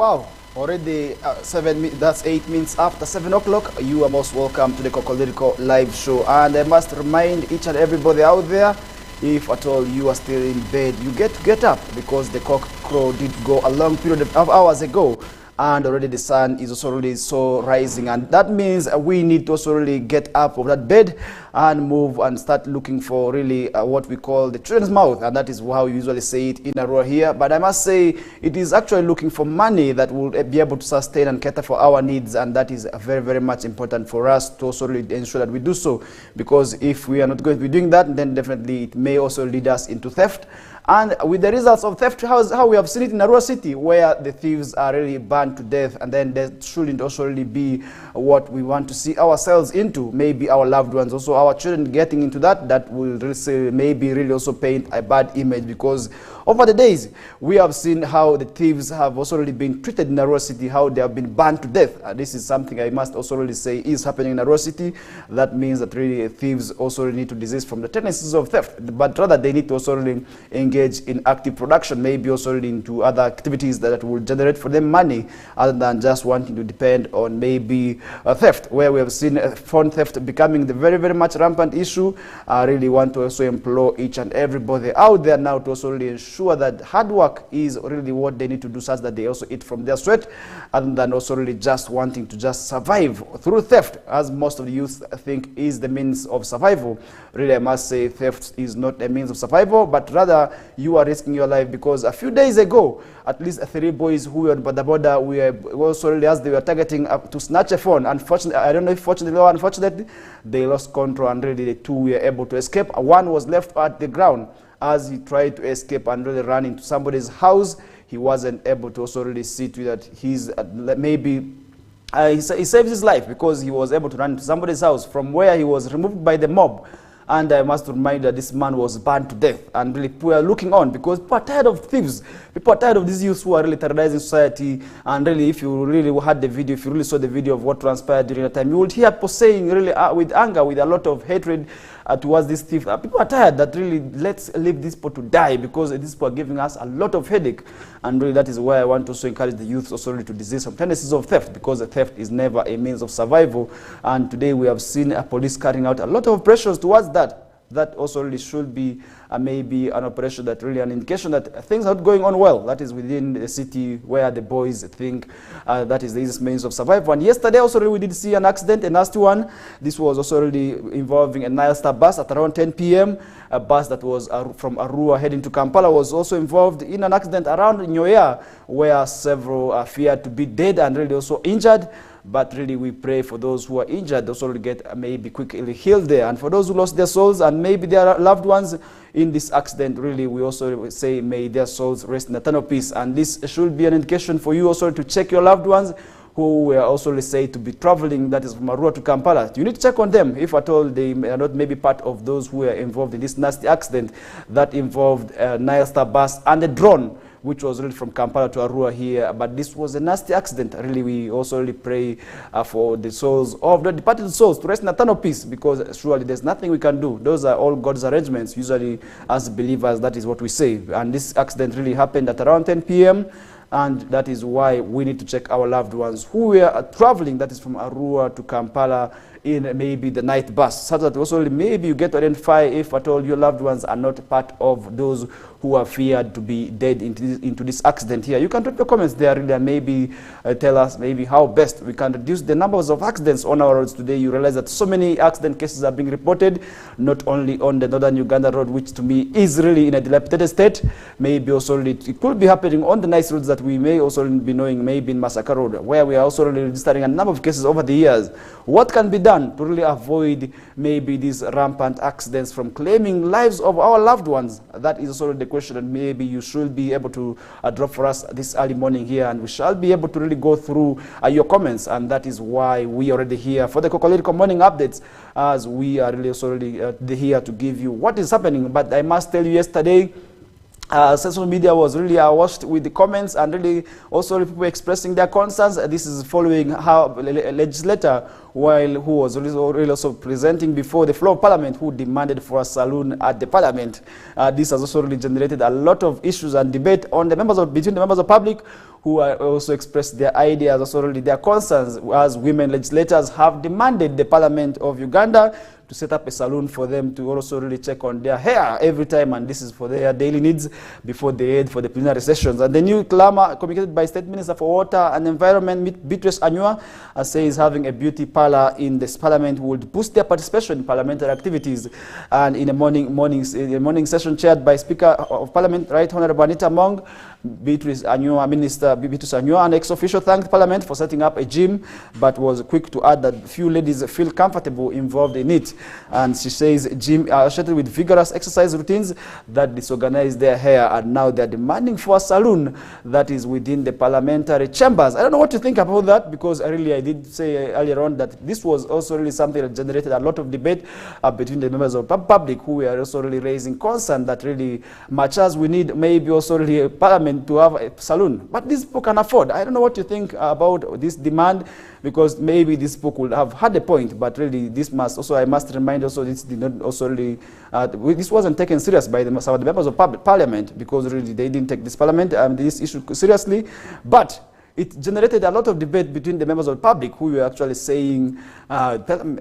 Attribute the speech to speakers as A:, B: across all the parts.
A: Wow, already that's 8 minutes after 7 o'clock. You are most welcome to the Kokoliriko live show. And I must remind each and everybody out there, if at all you are still in bed, you get up, because the cock crow did go a long period of hours ago. And already the sun is also really so rising, and that means we need to also really get up of that bed and move and start looking for really what we call the children's mouth, and that is how we usually say it in Arua here. But I must say it is actually looking for money that will be able to sustain and cater for our needs, and that is very much important for us to also really ensure that we do so, because if we are not going to be doing that, then definitely it may also lead us into theft. And with the results of theft, how we have seen it in Arua City, where the thieves are really burned to death, and then there shouldn't also really be what we want to see ourselves into. Maybe our loved ones, also our children getting into that will really maybe really also paint a bad image, because over the days we have seen how the thieves have also really been treated in Arua City, how they have been burned to death. This is something I must also really say is happening in Arua City. That means that really thieves also really need to desist from the tendencies of theft, but rather they need to also really engage in active production, maybe also into other activities that will generate for them money, other than just wanting to depend on maybe theft, where we have seen phone theft becoming the very much rampant issue. I really want to also implore each and everybody out there now to also really ensure that hard work is really what they need to do, such that they also eat from their sweat, other than also really just wanting to just survive through theft, as most of the youth think is the means of survival. Really, I must say theft is not a means of survival, but rather you are risking your life, because a few days ago, at least 3 boys who were on the border were also really, as they were targeting to snatch a phone. Unfortunately, I don't know if fortunately or unfortunately, they lost control, and really the 2 were able to escape. One was left at the ground as he tried to escape and really ran into somebody's house. He wasn't able to also really see to that he's maybe he saved his life, because he was able to run into somebody's house from where he was removed by the mob. And I must remind that this man was burned to death, and really we are looking on, because people are tired of thieves. People are tired of these youths who are really terrorizing society. And really, if you really had the video, if you really saw the video of what transpired during that time, you would hear people saying really with anger, with a lot of hatred towards this thief. People are tired that really, let's leave these people to die, because these people are giving us a lot of headache. And really that is why I want to also encourage the youth also really to desist from tendencies of theft, because the theft is never a means of survival. And today we have seen police carrying out a lot of pressures towards that. That also really should be maybe an operation that really an indication that things are not going on well. That is within the city where the boys think that is the easiest means of survival. And yesterday also really we did see an accident, a nasty one. This was also really involving a Nile Star bus at around 10 p.m. A bus that was from Arua heading to Kampala was also involved in an accident around Nyoya, where several are feared to be dead and really also injured. But really we pray for those who are injured also to get maybe quickly healed there, and for those who lost their souls and maybe their loved ones in this accident, really we also say may their souls rest in eternal peace. And this should be an indication for you also to check your loved ones who were also said to be traveling, that is from Arua to Kampala. You need to check on them, if at all they are not maybe part of those who were involved in this nasty accident that involved a Nile Star bus and a drone, which was really from Kampala to Arua here. But this was a nasty accident. Really, we also really pray for the souls of the departed souls to rest in eternal peace, because surely there's nothing we can do. Those are all God's arrangements. Usually, as believers, that is what we say. And this accident really happened at around 10 p.m., and that is why we need to check our loved ones who were traveling, that is from Arua to Kampala, in maybe the night bus, so that also maybe you get to identify if at all your loved ones are not part of those who are feared to be dead into this accident here. You can drop your comments there really, and maybe tell us maybe how best we can reduce the numbers of accidents on our roads today. You realize that so many accident cases are being reported, not only on the northern Uganda road, which to me is really in a dilapidated state, maybe also really, it could be happening on the nice roads that we may also be knowing, maybe in Masaka Road, where we are also really registering a number of cases over the years. What can be done to really avoid maybe these rampant accidents from claiming lives of our loved ones? That is also the question, and maybe you should be able to drop for us this early morning here, and we shall be able to really go through your comments. And that is why we are already here for the Kokoliriko morning updates, as we are really also really here to give you what is happening. But I must tell you, yesterday social media was really awash with the comments, and really also people expressing their concerns. This is following how a legislator, who was really also presenting before the floor of Parliament, who demanded for a saloon at the Parliament. This has also really generated a lot of issues and debate on between the members of public, who also expressed their ideas, also really their concerns, as women legislators have demanded the Parliament of Uganda to set up a saloon for them to also really check on their hair every time, and this is for their daily needs before they head for the plenary sessions. And the new clamor communicated by State Minister for Water and Environment, Beatrice Anyua, says having a beauty parlor in this Parliament would boost their participation in parliamentary activities. And in a morning session chaired by Speaker of Parliament, Right Honourable Anita Mong, Beatrice Anyua, Minister Beatrice Anyua, an ex-official, thanked Parliament for setting up a gym, but was quick to add that few ladies feel comfortable involved in it. And she says gym are associated with vigorous exercise routines that disorganize their hair, and now they're demanding for a saloon that is within the parliamentary chambers. I don't know what to think about that, because I did say earlier on that this was also really something that generated a lot of debate between the members of the public, who were also really raising concern that really, much as we need maybe also really a Parliament to have a saloon, but these people can afford. I don't know what you think about this demand, because maybe this book would have had a point, but really this must also, I must remind also, this did not also really, this wasn't taken serious by some of the members of Parliament, because really they didn't take this issue seriously. But it generated a lot of debate between the members of the public, who were actually saying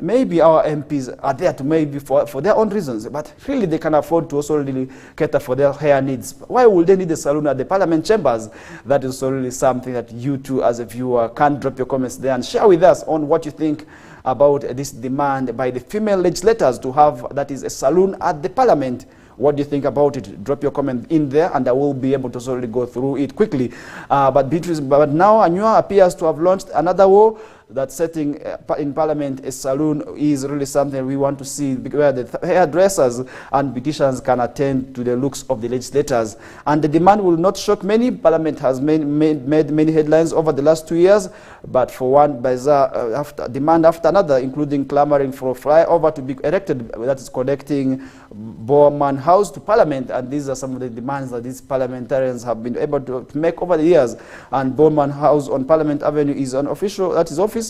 A: maybe our MPs are there to maybe for their own reasons, but really they can afford to also really cater for their hair needs. Why would they need a saloon at the Parliament chambers? That is also really something that you too, as a viewer, can drop your comments there and share with us on what you think about this demand by the female legislators to have, that is, a saloon at the Parliament. What do you think about it? Drop your comment in there, and I will be able to sort of go through it quickly. But now Anyua appears to have launched another war, that setting in Parliament a saloon is really something we want to see, where the hairdressers and beauticians can attend to the looks of the legislators. And the demand will not shock many. Parliament has made many headlines over the last 2 years, but for one bizarre demand after another, including clamoring for a flyover to be erected that is connecting Bowerman House to Parliament. And these are some of the demands that these parliamentarians have been able to make over the years. And Bowerman House on Parliament Avenue is an official, that is office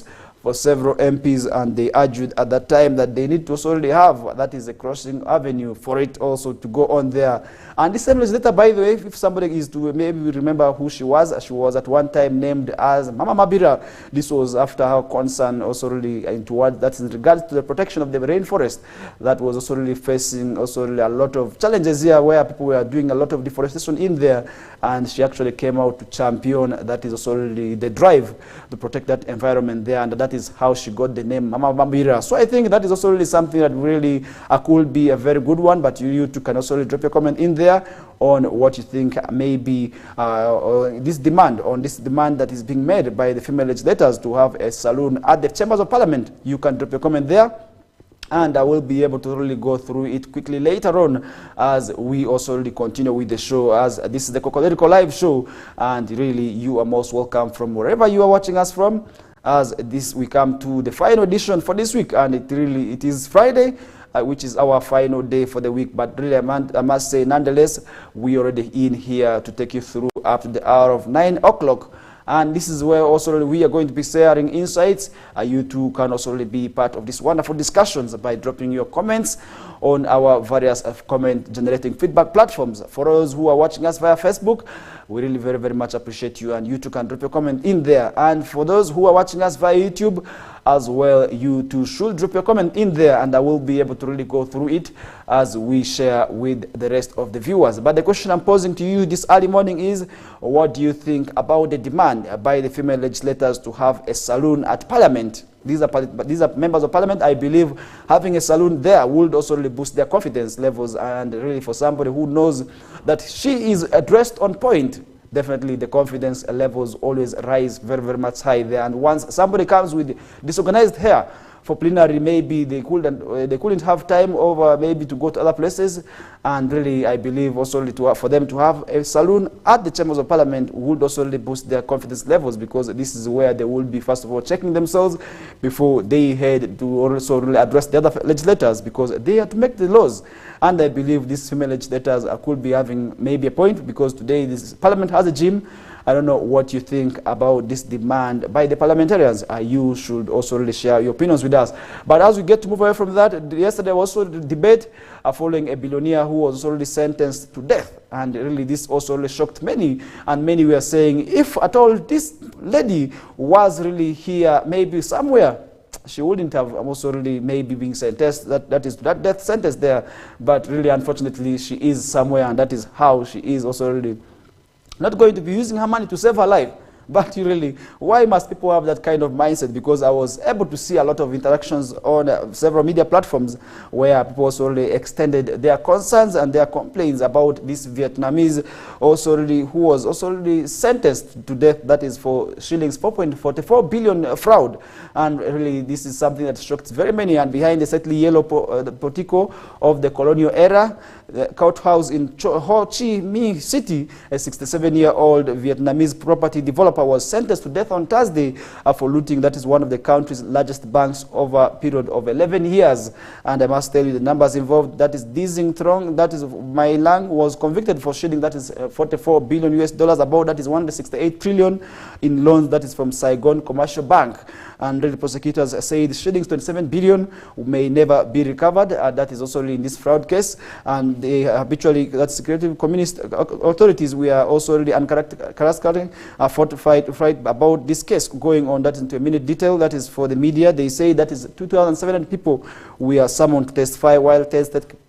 A: for several MPs, and they argued at that time that they need to also already have, that is, a crossing avenue for it also to go on there. And this same legislator, by the way, if somebody is to maybe remember who she was at one time named as Mama Mabira. This was after her concern also really that's in regards to the protection of the rainforest, that was also really facing also really a lot of challenges here, where people were doing a lot of deforestation in there, and she actually came out to champion, that is also really the drive to protect that environment there, and that is how she got the name Mama Mabira. So I think that is also really something that really could be a very good one, but you too can also really drop your comment in there on what you think maybe this demand that is being made by the female legislators to have a saloon at the chambers of Parliament. You can drop your comment there, and I will be able to really go through it quickly later on as we also really continue with the show, as this is the Kokoliriko live show, and really you are most welcome from wherever you are watching us from. As we come to the final edition for this week, and it is Friday, which is our final day for the week. But really, I must say, nonetheless, we are already in here to take you through up to the hour of 9 o'clock. And this is where also we are going to be sharing insights. You too can also really be part of these wonderful discussions by dropping your comments on our various comment-generating feedback platforms. For those who are watching us via Facebook, we really very, very much appreciate you, and you too can drop your comment in there. And for those who are watching us via YouTube as well, you too should drop your comment in there, and I will be able to really go through it as we share with the rest of the viewers. But the question I'm posing to you this early morning is, what do you think about the demand by the female legislators to have a saloon at Parliament? These are members of Parliament. I believe having a saloon there would also really boost their confidence levels, and really for somebody who knows that she is dressed on point, definitely the confidence levels always rise very, very much high there. And once somebody comes with disorganized hair, for plenary, maybe they couldn't have time over maybe to go to other places. And really, I believe also for them to have a saloon at the chambers of parliament would also really boost their confidence levels, because this is where they will be, first of all, checking themselves before they head to also really address the other legislators, because they have to make the laws. And I believe these female legislators could be having maybe a point, because today this parliament has a gym. I don't know what you think about this demand by the parliamentarians. You should also really share your opinions with us. But as we get to move away from that, yesterday was also the debate following a billionaire who was already sentenced to death. And really this also really shocked many. And many were saying, if at all this lady was really here, maybe somewhere, she wouldn't have also really maybe being sentenced, that death sentence there. But really, unfortunately, she is somewhere, and that is how she is also really not going to be using her money to save her life. But really, why must people have that kind of mindset? Because I was able to see a lot of interactions on several media platforms where people also really extended their concerns and their complaints about this Vietnamese also really, who was also really sentenced to death, that is for shillings 4.44 billion fraud. And really, this is something that shocked very many. And behind the slightly yellow portico of the colonial era, the courthouse in Ho Chi Minh City, a 67-year-old Vietnamese property developer was sentenced to death on Thursday for looting. That is one of the country's largest banks over a period of 11 years. And I must tell you the numbers involved. That is Dizing Trong, that is My Lang, was convicted for shilling, that is 44 billion US dollars, about that is 168 trillion in loans, that is from Saigon Commercial Bank. And the prosecutors say the shillings 27 billion may never be recovered. That is also in this fraud case. And they habitually, that's security communist authorities, we are also really fortified about this case going on. That is into a minute detail. That is for the media. They say that is 2,700 people we are summoned to testify, while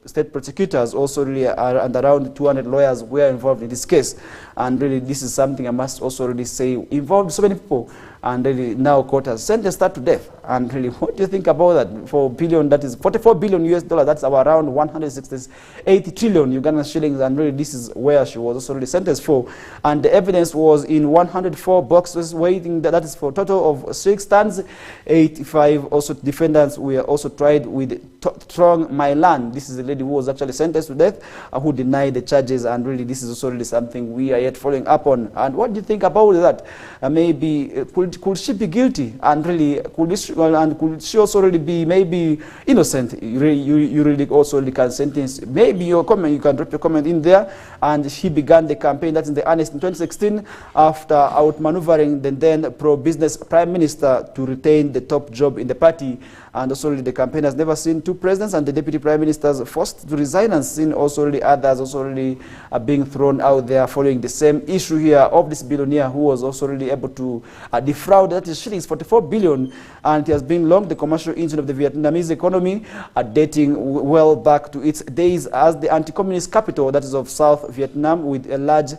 A: state prosecutors also really are, and around 200 lawyers were involved in this case. And really, this is something I must also really say involved so many people. And really now court has sentenced her to death. And really, what do you think about that? For billion, that is 44 billion US dollars, that's around 168 trillion Ugandan shillings. And really, this is where she was also really sentenced for. And the evidence was in 104 boxes waiting, that is for a total of 6 tons. 85 also defendants were also tried with Trong My Land. This is the lady who was actually sentenced to death, who denied the charges. And really, this is also really something we are yet following up on. And what do you think about that? Maybe could she be guilty? And really, could she also really be maybe innocent? You really also really can sentence. Maybe your comment, you can drop your comment in there. And she began the campaign, that's in the earnest, in 2016, after outmaneuvering the then pro-business prime minister to retain the top job in the party. And also really the campaign has never seen two presidents and the deputy prime ministers forced to resign, and seen also really others also really being thrown out there following the same issue here of this billionaire who was also really able to defraud, that is shillings 44 billion. And it has been long the commercial engine of the Vietnamese economy, dating well back to its days as the anti-communist capital, that is of South Vietnam, with a large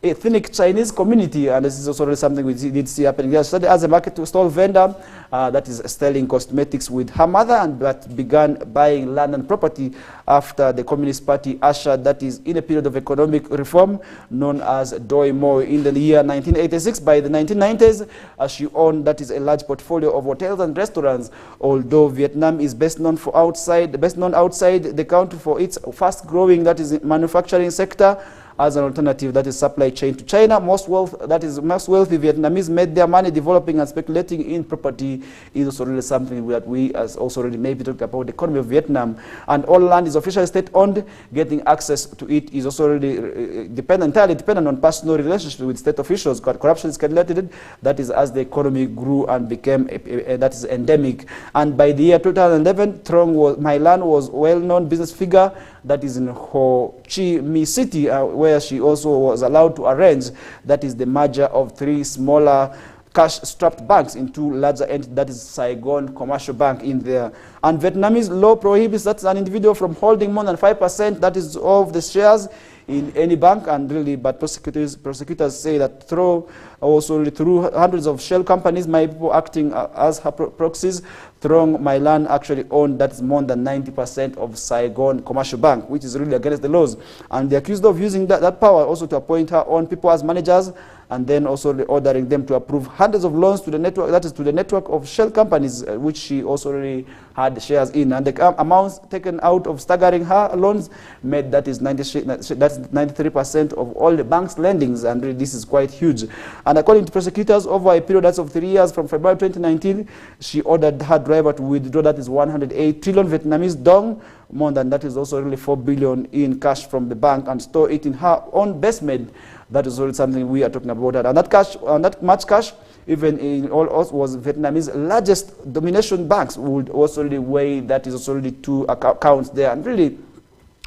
A: ethnic Chinese community. And this is also something we did see happening. She started as a market stall vendor, that is selling cosmetics with her mother, and that began buying land and property after the Communist Party ushered, that is in a period of economic reform known as Doi Moi in the year 1986. By the 1990s, she owned, that is a large portfolio of hotels and restaurants. Although Vietnam is best known outside the country for its fast-growing, that is manufacturing sector, as an alternative, that is supply chain to China. Most wealthy Vietnamese made their money developing and speculating in property. Is also really something that we as also already maybe talked about the economy of Vietnam. And all land is officially state-owned. Getting access to it is also really entirely dependent on personal relationships with state officials. Corruption is calculated. That is as the economy grew and became that is endemic. And by the year 2011, My Land was a well-known business figure, that is in Ho Chi Minh City, where she also was allowed to arrange, that is the merger of 3 smaller cash-strapped banks into larger entities, that is Saigon Commercial Bank in there. And Vietnamese law prohibits that an individual from holding more than 5%, that is of the shares in any bank. And really, but prosecutors say that through also through hundreds of shell companies, my people acting as her proxies, throwing my land actually owned that's more than 90% of Saigon Commercial Bank, which is really against the laws. And they're accused of using that power also to appoint her own people as managers, and then also ordering them to approve hundreds of loans to the network, that is to the network of shell companies, which she also really had shares in. And the amounts taken out of staggering her loans made that is 93% of all the bank's lendings, and really this is quite huge. And according to prosecutors, over a period of 3 years from February 2019, she ordered her driver to withdraw that is 108 trillion Vietnamese dong, more than that is also really 4 billion in cash from the bank, and store it in her own basement. That is already something we are talking about. And that cash, that much cash, even in all was Vietnamese largest domination banks would also really weigh that is also really 2 accounts there. And really,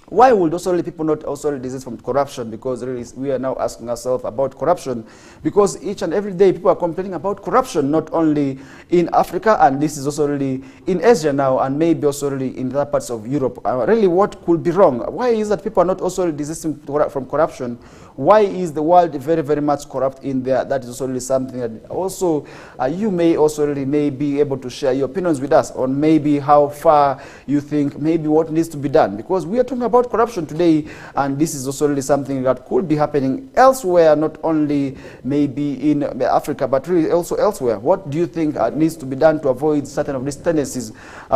A: why would also really people not also really desist from corruption? Because really we are now asking ourselves about corruption, because each and every day people are complaining about corruption, not only in Africa, and this is also really in Asia now, and maybe also really in other parts of Europe. Really, what could be wrong? Why is that people are not also really desisting from corruption? Why is the world very, very much corrupt in there? That is also really something that also you may also really may be able to share your opinions with us on maybe how far you think maybe what needs to be done, because we are talking about corruption today, and this is also really something that could be happening elsewhere, not only maybe in Africa, but really also elsewhere. What do you think needs to be done to avoid certain of these tendencies?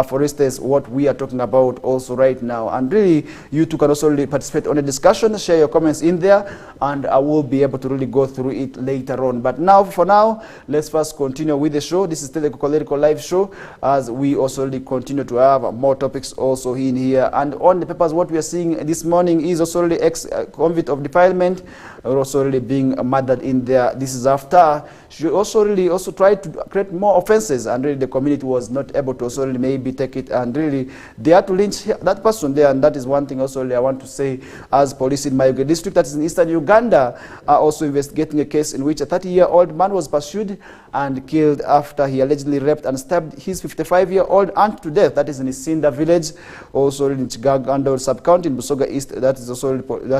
A: For instance, what we are talking about also right now. And really, you too can also really participate on a discussion, share your comments in there, and I will be able to really go through it later on. But now, for now, let's first continue with the show. This is still the Kokoliriko live show, as we also really continue to have more topics also in here. And on the papers, what we are seeing this morning is also really ex-convict of defilement, also really being murdered in there. This is after she also really tried to create more offenses, and really the community was not able to also really maybe take it, and really they had to lynch that person there. And that is one thing also really I want to say, as police in Mayuge district, that is in eastern Uganda, are also investigating a case in which a 30-year-old man was pursued and killed after he allegedly raped and stabbed his 55-year-old aunt to death. That is in Isinda village, also in Chigagando sub-county in Busoga East. That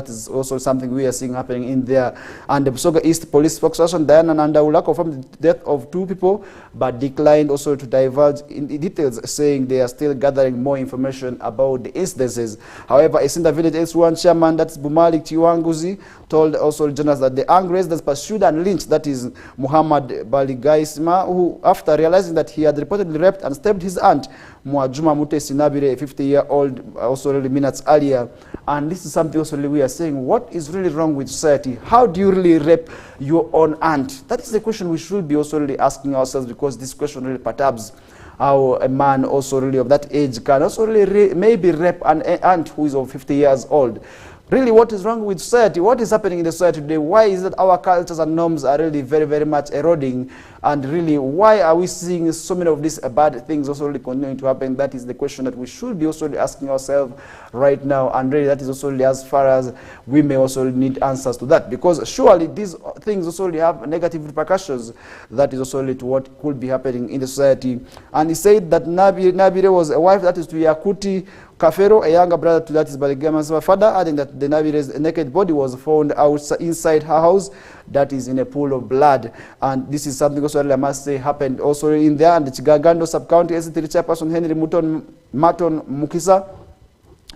A: is also something we are seeing happening in there. And the Busoga East police spokesperson Diana Nandaula confirmed the death of 2 people, but declined also to divulge in details, saying they are still gathering more information about the incidences. However, Isinda village S1 chairman, that's Bumalik Chiwanguzi, told also journalists that the gang raised pursued and lynched, that is Muhammad Baligaisma, who, after realizing that he had reportedly raped and stabbed his aunt, Mwajuma Mute Sinabire, a 50-year-old, also really minutes earlier. And this is something also really we are saying, what is really wrong with society? How do you really rape your own aunt? That is the question we should be also really asking ourselves, because this question really perturbs how a man also really of that age can also really maybe rape an aunt who is of 50 years old. Really, what is wrong with society? What is happening in the society today? Why is it our cultures and norms are really very, very much eroding? And really, why are we seeing so many of these bad things also really continuing to happen? That is the question that we should be also really asking ourselves right now. And really, that is also really as far as we may also need answers to that. Because surely these things also really have negative repercussions. That is also really to what could be happening in the society. And he said that Nabire was a wife, that is to Yakuti Kafero, a younger brother to that is Baligama's father, adding that the Nabire's naked body was found inside her house, that is in a pool of blood. And this is something also I must say happened also in there. And the Chigagando sub-county SCT chairperson Henry Maton Mukisa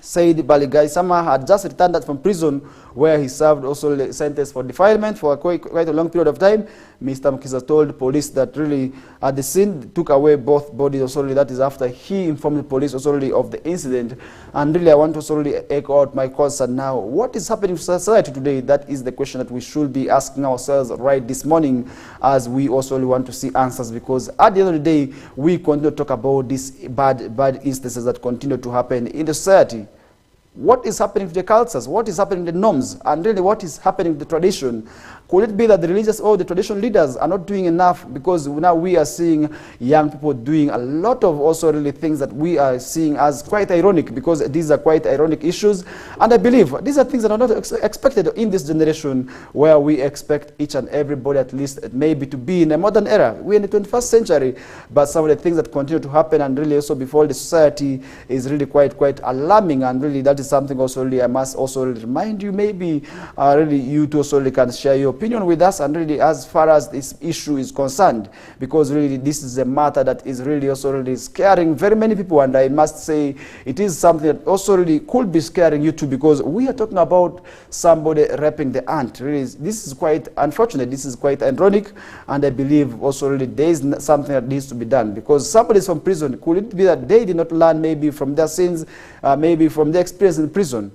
A: said Baligaisama had just returned from prison, where he served also a sentence for defilement for quite a long period of time. Mr. Mukisa told police that really at the scene took away both bodies also really, that is after he informed the police also really of the incident. And really I want to also really echo out my concern now. What is happening to society today? That is the question that we should be asking ourselves right this morning, as we also really want to see answers, because at the end of the day we continue to talk about these bad instances that continue to happen in the society. What is happening to the cultures? What is happening to the norms? And really, what is happening to the tradition? Could it be that the religious or the traditional leaders are not doing enough? Because now we are seeing young people doing a lot of also really things that we are seeing as quite ironic, because these are quite ironic issues. And I believe these are things that are not expected in this generation, where we expect each and everybody at least maybe to be in a modern era. We're in the 21st century, but some of the things that continue to happen and really also befall the society is really quite alarming. And really that that is something also really I must also remind you, maybe really you too also really can share your opinion with us, and really as far as this issue is concerned, because really this is a matter that is really also really scaring very many people, and I must say it is something that also really could be scaring you too, because we are talking about somebody raping the aunt. Really, this is quite unfortunate, this is quite ironic, and I believe also really there is something that needs to be done, because somebody is from prison. Could it be that they did not learn maybe from their sins, maybe from their experience in prison?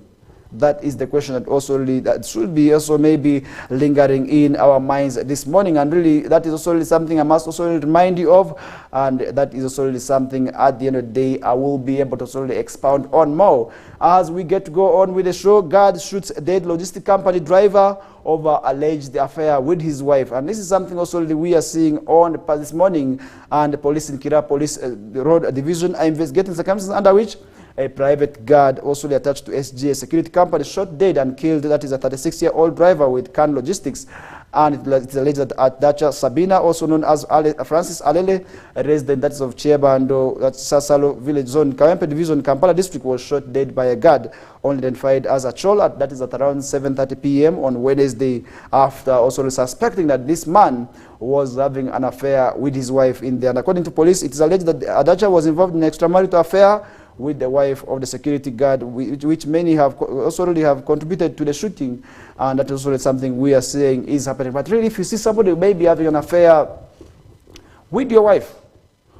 A: That is the question that also really that should be also maybe lingering in our minds this morning, and really that is also really something I must also really remind you of, and that is also really something at the end of the day I will be able to also really expound on more as we get to go on with the show. God shoots a dead logistic company driver over alleged affair with his wife, and this is something also really we are seeing on this morning, and the police in Kira Police Road Division are investigating circumstances under which a private guard also attached to SGA security company shot dead and killed, that is a 36-year-old driver with Can Logistics. And it's alleged that Dacha Sabina, also known as Francis Alele, a resident that is of Chiebando, that's Sasalo Village Zone, Kawempe Division, Kampala District, was shot dead by a guard, only identified as a Chola. That is at around 7:30 p.m. on Wednesday, after also suspecting that this man was having an affair with his wife in there. And according to police, it is alleged that Adacha was involved in an extramarital affair with the wife of the security guard, which many have also already have contributed to the shooting, and that is also something we are saying is happening. But really, if you see somebody maybe having an affair with your wife,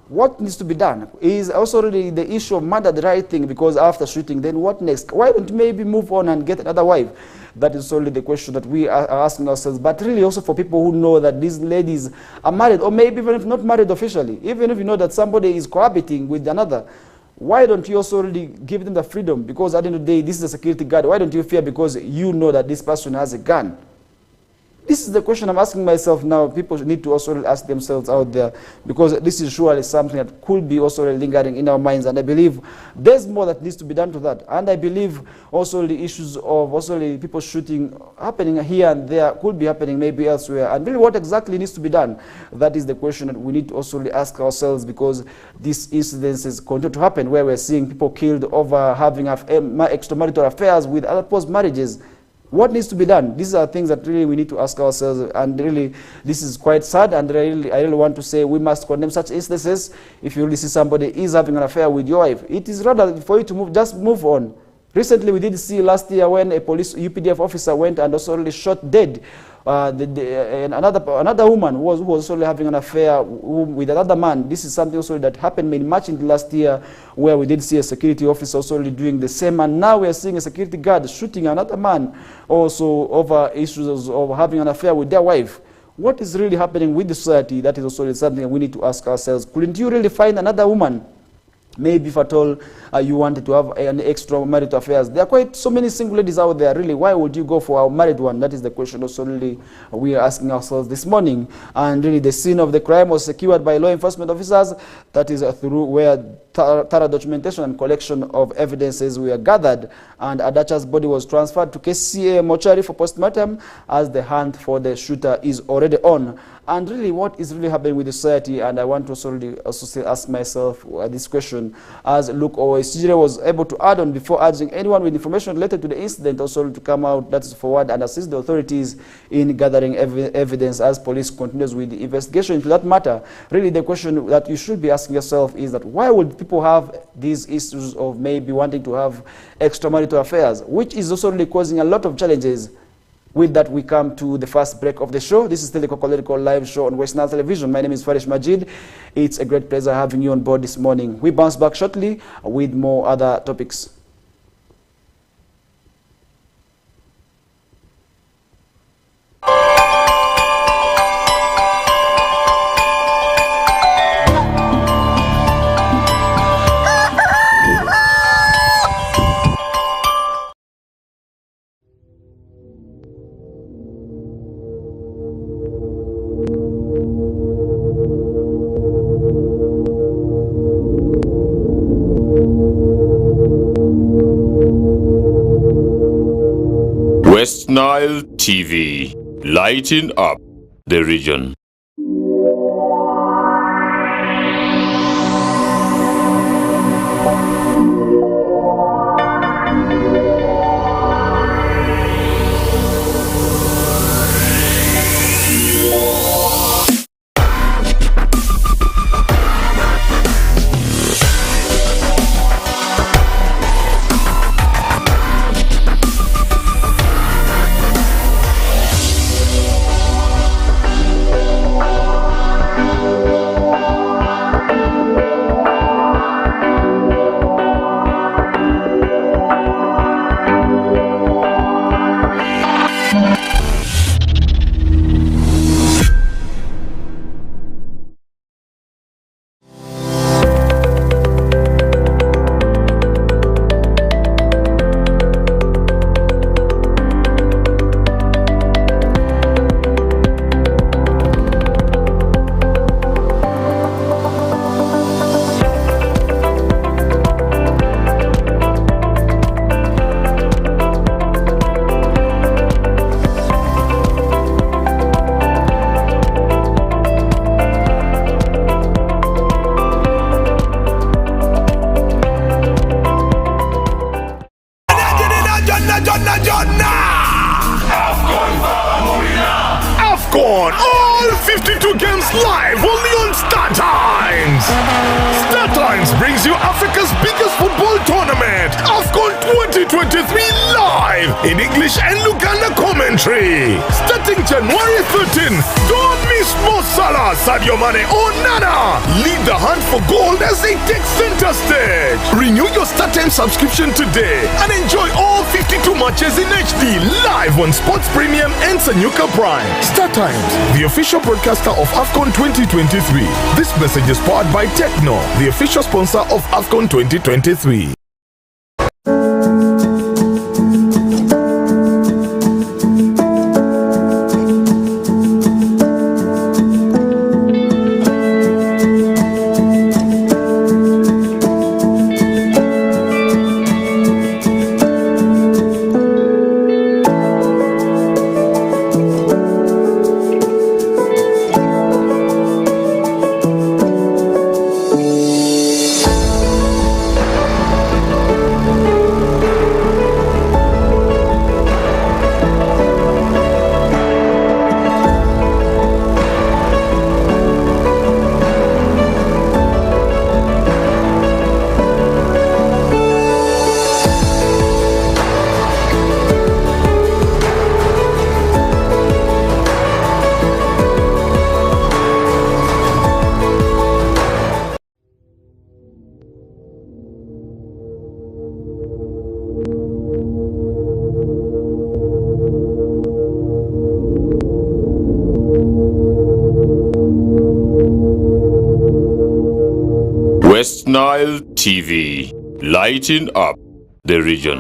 A: what needs to be done? Is also really the issue of murder the right thing? Because after shooting, then what next? Why don't you maybe move on and get another wife? That is only the question that we are asking ourselves. But really also for people who know that these ladies are married, or maybe even if not married officially, even if you know that somebody is cohabiting with another, why don't you also really give them the freedom? Because at the end of the day, this is a security guard. Why don't you fear because you know that this person has a gun? This is the question I'm asking myself now. People need to also ask themselves out there, because this is surely something that could be also lingering in our minds, and I believe there's more that needs to be done to that. And I believe also the issues of also people shooting happening here and there could be happening maybe elsewhere, and really what exactly needs to be done? That is the question that we need to also ask ourselves, because these incidences continue to happen where we're seeing people killed over having extramarital affairs with other post marriages. What needs to be done? These are things that really we need to ask ourselves, and really this is quite sad, and I really want to say we must condemn such instances. If you really see somebody is having an affair with your wife, it is rather for you to just move on. Recently we did see last year when a police UPDF officer went and also really shot dead another woman who was also having an affair with another man. This is something also that happened in March in the last year, where we did see a security officer also really doing the same, and now we are seeing a security guard shooting another man also over issues of having an affair with their wife. What is really happening with the society? That is also something we need to ask ourselves. Couldn't you really find another woman? Maybe if at all you wanted to have an extramarital affairs. There are quite so many single ladies out there, really. Why would you go for a married one? That is the question also really we are asking ourselves this morning. And really the scene of the crime was secured by law enforcement officers. That is through where thorough documentation and collection of evidences were gathered, and Adacha's body was transferred to KCA mortuary for postmortem, as the hunt for the shooter is already on. And really what is really happening with the society, and I want to also ask myself this question, as Luke Oisijire was able to add on before urging anyone with information related to the incident also to come out, that is forward, and assist the authorities in gathering evidence as police continues with the investigation into that matter. Really the question that you should be asking yourself is that why would people have these issues of maybe wanting to have extramarital affairs, which is also really causing a lot of challenges. With that, we come to the first break of the show. This is the Kokoliriko live show on West Nile Television. My name is FARISH Majid. It's a great pleasure having you on board this morning. We bounce back shortly with more other topics.
B: West Nile TV, lighting up the region.
C: AFCON. All 52 games live only on Star Times. Star Times brings you Africa's biggest football tournament, AFCON 2023, live in English and Luganda commentary. Starting January 13, don't miss Mo Salah, Sadio Mane or Nana. Lead the hunt for gold as they take center stage. Renew your Star Times subscription today and enjoy all 52 matches in HD live on Sports Premium and Sanyuka Prime. Star Times, the official broadcaster of AFCON 2023. This message is powered by Techno, the official sponsor of AFCON 2023.
B: West Nile TV, lighting up the region.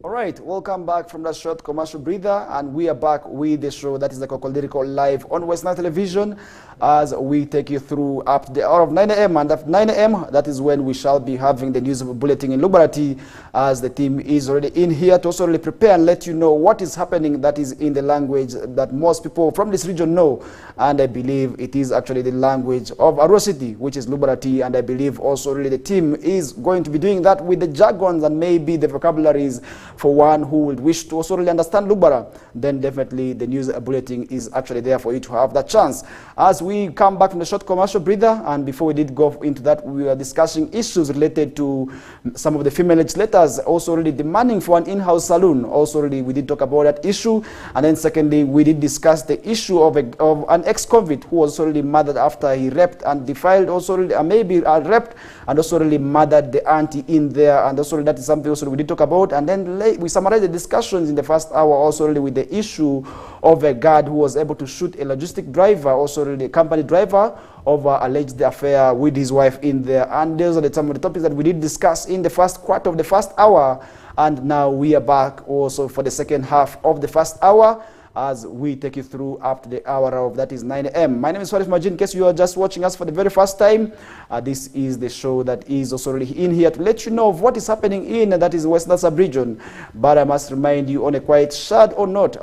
A: All right, welcome back from that short commercial breather, and we are back with the show that is the Kokoliriko live on West Nile Television, as we take you through up the hour of 9 a.m. and at 9 a.m. that is when we shall be having the news bulletin in Lubarati, as the team is already in here to also really prepare and let you know what is happening that is in the language that most people from this region know, and I believe it is actually the language of Arua City, which is Lubarati, and I believe also really the team is going to be doing that with the jargons and maybe the vocabularies for one who would wish to also really understand Lubara. Then definitely the news bulletin is actually there for you to have that chance. As we come back from the short commercial breather, and before we did go into that, we were discussing issues related to some of the female legislators also really demanding for an in-house saloon. Also really we did talk about that issue, and then secondly we did discuss the issue of an ex-convict who was also really murdered after he raped and defiled, also really, maybe raped and also really murdered the auntie in there, and also that is something also we did talk about. And then we summarized the discussions in the first hour also really with the issue of a guard who was able to shoot a logistic driver, also really a company driver, over alleged affair with his wife in there. And those are some of the topics that we did discuss in the first quarter of the first hour, and now we are back also for the second half of the first hour as we take you through up to the hour of that is 9 a.m. My name is FARISH Majid. In case you are just watching us for the very first time, this is the show that is also really in here to let you know of what is happening in that is West Nile sub-region. But I must remind you on a quite sad note,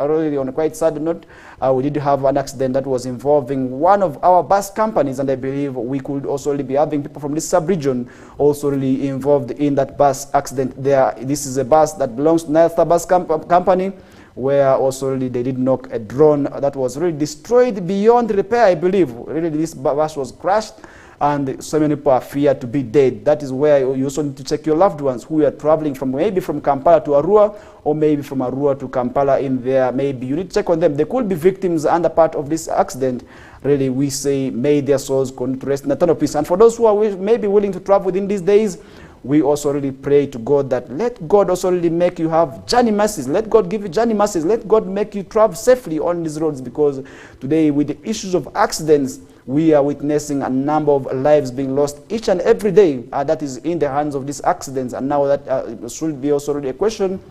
A: we did have an accident that was involving one of our bus companies, and I believe we could also really be having people from this sub-region also really involved in that bus accident there. This is a bus that belongs to Nile Star Bus Company, where also really they did knock a drone that was really destroyed beyond repair, I believe. Really this bus was crashed, and so many people are feared to be dead. That is where you also need to check your loved ones who are traveling from maybe from Kampala to Arua, or maybe from Arua to Kampala in there. Maybe you need to check on them. They could be victims and a part of this accident. Really, we say, may their souls continue to rest in eternal peace. And for those who are maybe willing to travel within these days, we also really pray to God that let God also really make you have journey mercies. Let God give you journey mercies. Let God make you travel safely on these roads, because today with the issues of accidents, we are witnessing a number of lives being lost each and every day. That is in the hands of these accidents. And now that should be also really a question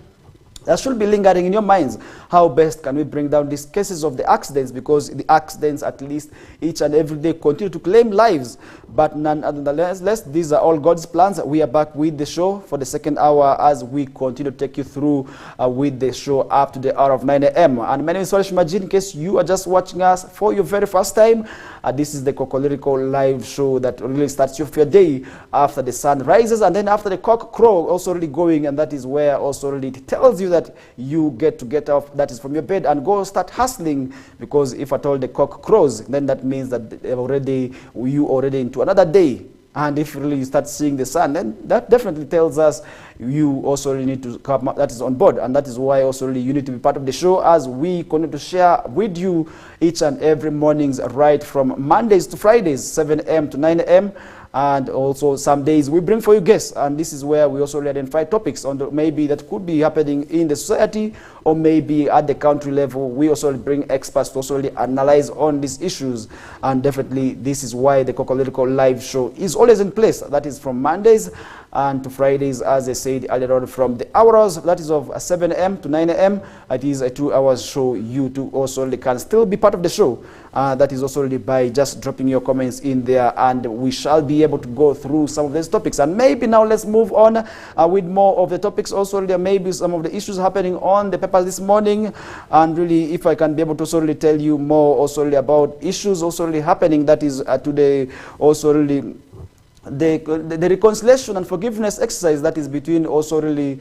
A: That should be lingering in your minds. How best can we bring down these cases of the accidents? Because the accidents, at least each and every day, continue to claim lives. But nonetheless, these are all God's plans. We are back with the show for the second hour as we continue to take you through with the show up to the hour of 9 a.m. And my name is FARISH Majid. In case you are just watching us for your very first time, this is the Kokoliriko live show that really starts your day after the sun rises and then after the cock crow also really going, and that is where also really it tells you that you get to get off, that is from your bed, and go start hustling, because if at all the cock crows, then that means that you already into another day. And if really you start seeing the sun, then that definitely tells us you also really need to come, that is on board. And that is why also really you need to be part of the show as we continue to share with you each and every mornings, right from Mondays to Fridays, 7 a.m. to 9 a.m. And also some days we bring for you guests, and this is where we also identify topics on maybe that could be happening in the society or maybe at the country level. We also bring experts to also really analyze on these issues, and definitely this is why the Kokoliriko live show is always in place. That is from Mondays and to Fridays, as I said earlier on, from the hours that is of 7 a.m. to 9 a.m. It is a 2-hour show. You too also can still be part of the show. That is also really by just dropping your comments in there, and we shall be able to go through some of these topics. And maybe now let's move on with more of the topics. Also, there may be some of the issues happening on the papers this morning, and really, if I can be able to also really tell you more also really about issues also really happening, that is today also really the reconciliation and forgiveness exercise that is between also really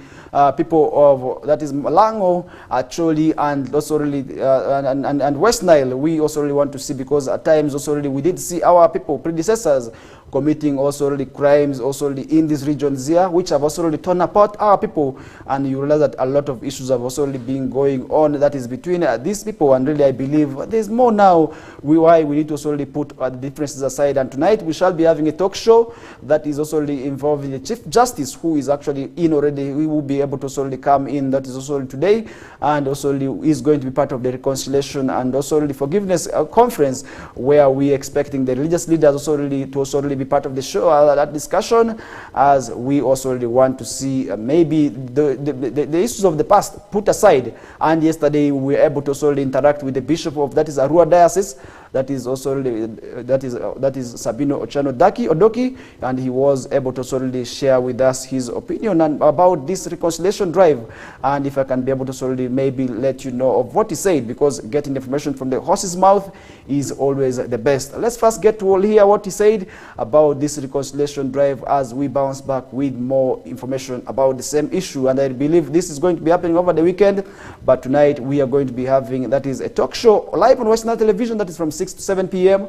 A: people of, that is Malango, Choli, and also really and West Nile. We also really want to see, because at times also really we did see our people, predecessors, committing also really crimes also really in these regions here, which have also really torn apart our people. And you realize that a lot of issues have also really been going on that is between these people. And really I believe there's more now why we need to also really put the differences aside. And tonight we shall be having a talk show that is also really involving the Chief Justice, who is actually in already. We will be able to also really come in, that is also really today, and also really is going to be part of the reconciliation and also really forgiveness conference, where we expecting the religious leaders also really to also really be part of the show, that discussion, as we also really want to see maybe the issues of the past put aside. And yesterday we were able to also really interact with the Bishop of, that is Arua Diocese, that is also really, that is Sabino Ochano Odoki, and he was able to also really share with us his opinion about this reconciliation drive. And if I can be able to also really maybe let you know of what he said, because getting information from the horse's mouth is always the best. Let's first get to hear what he said about this reconciliation drive as we bounce back with more information about the same issue. And I believe this is going to be happening over the weekend, but tonight we are going to be having, that is a talk show live on Western Television, that is from 6 to 7 p.m.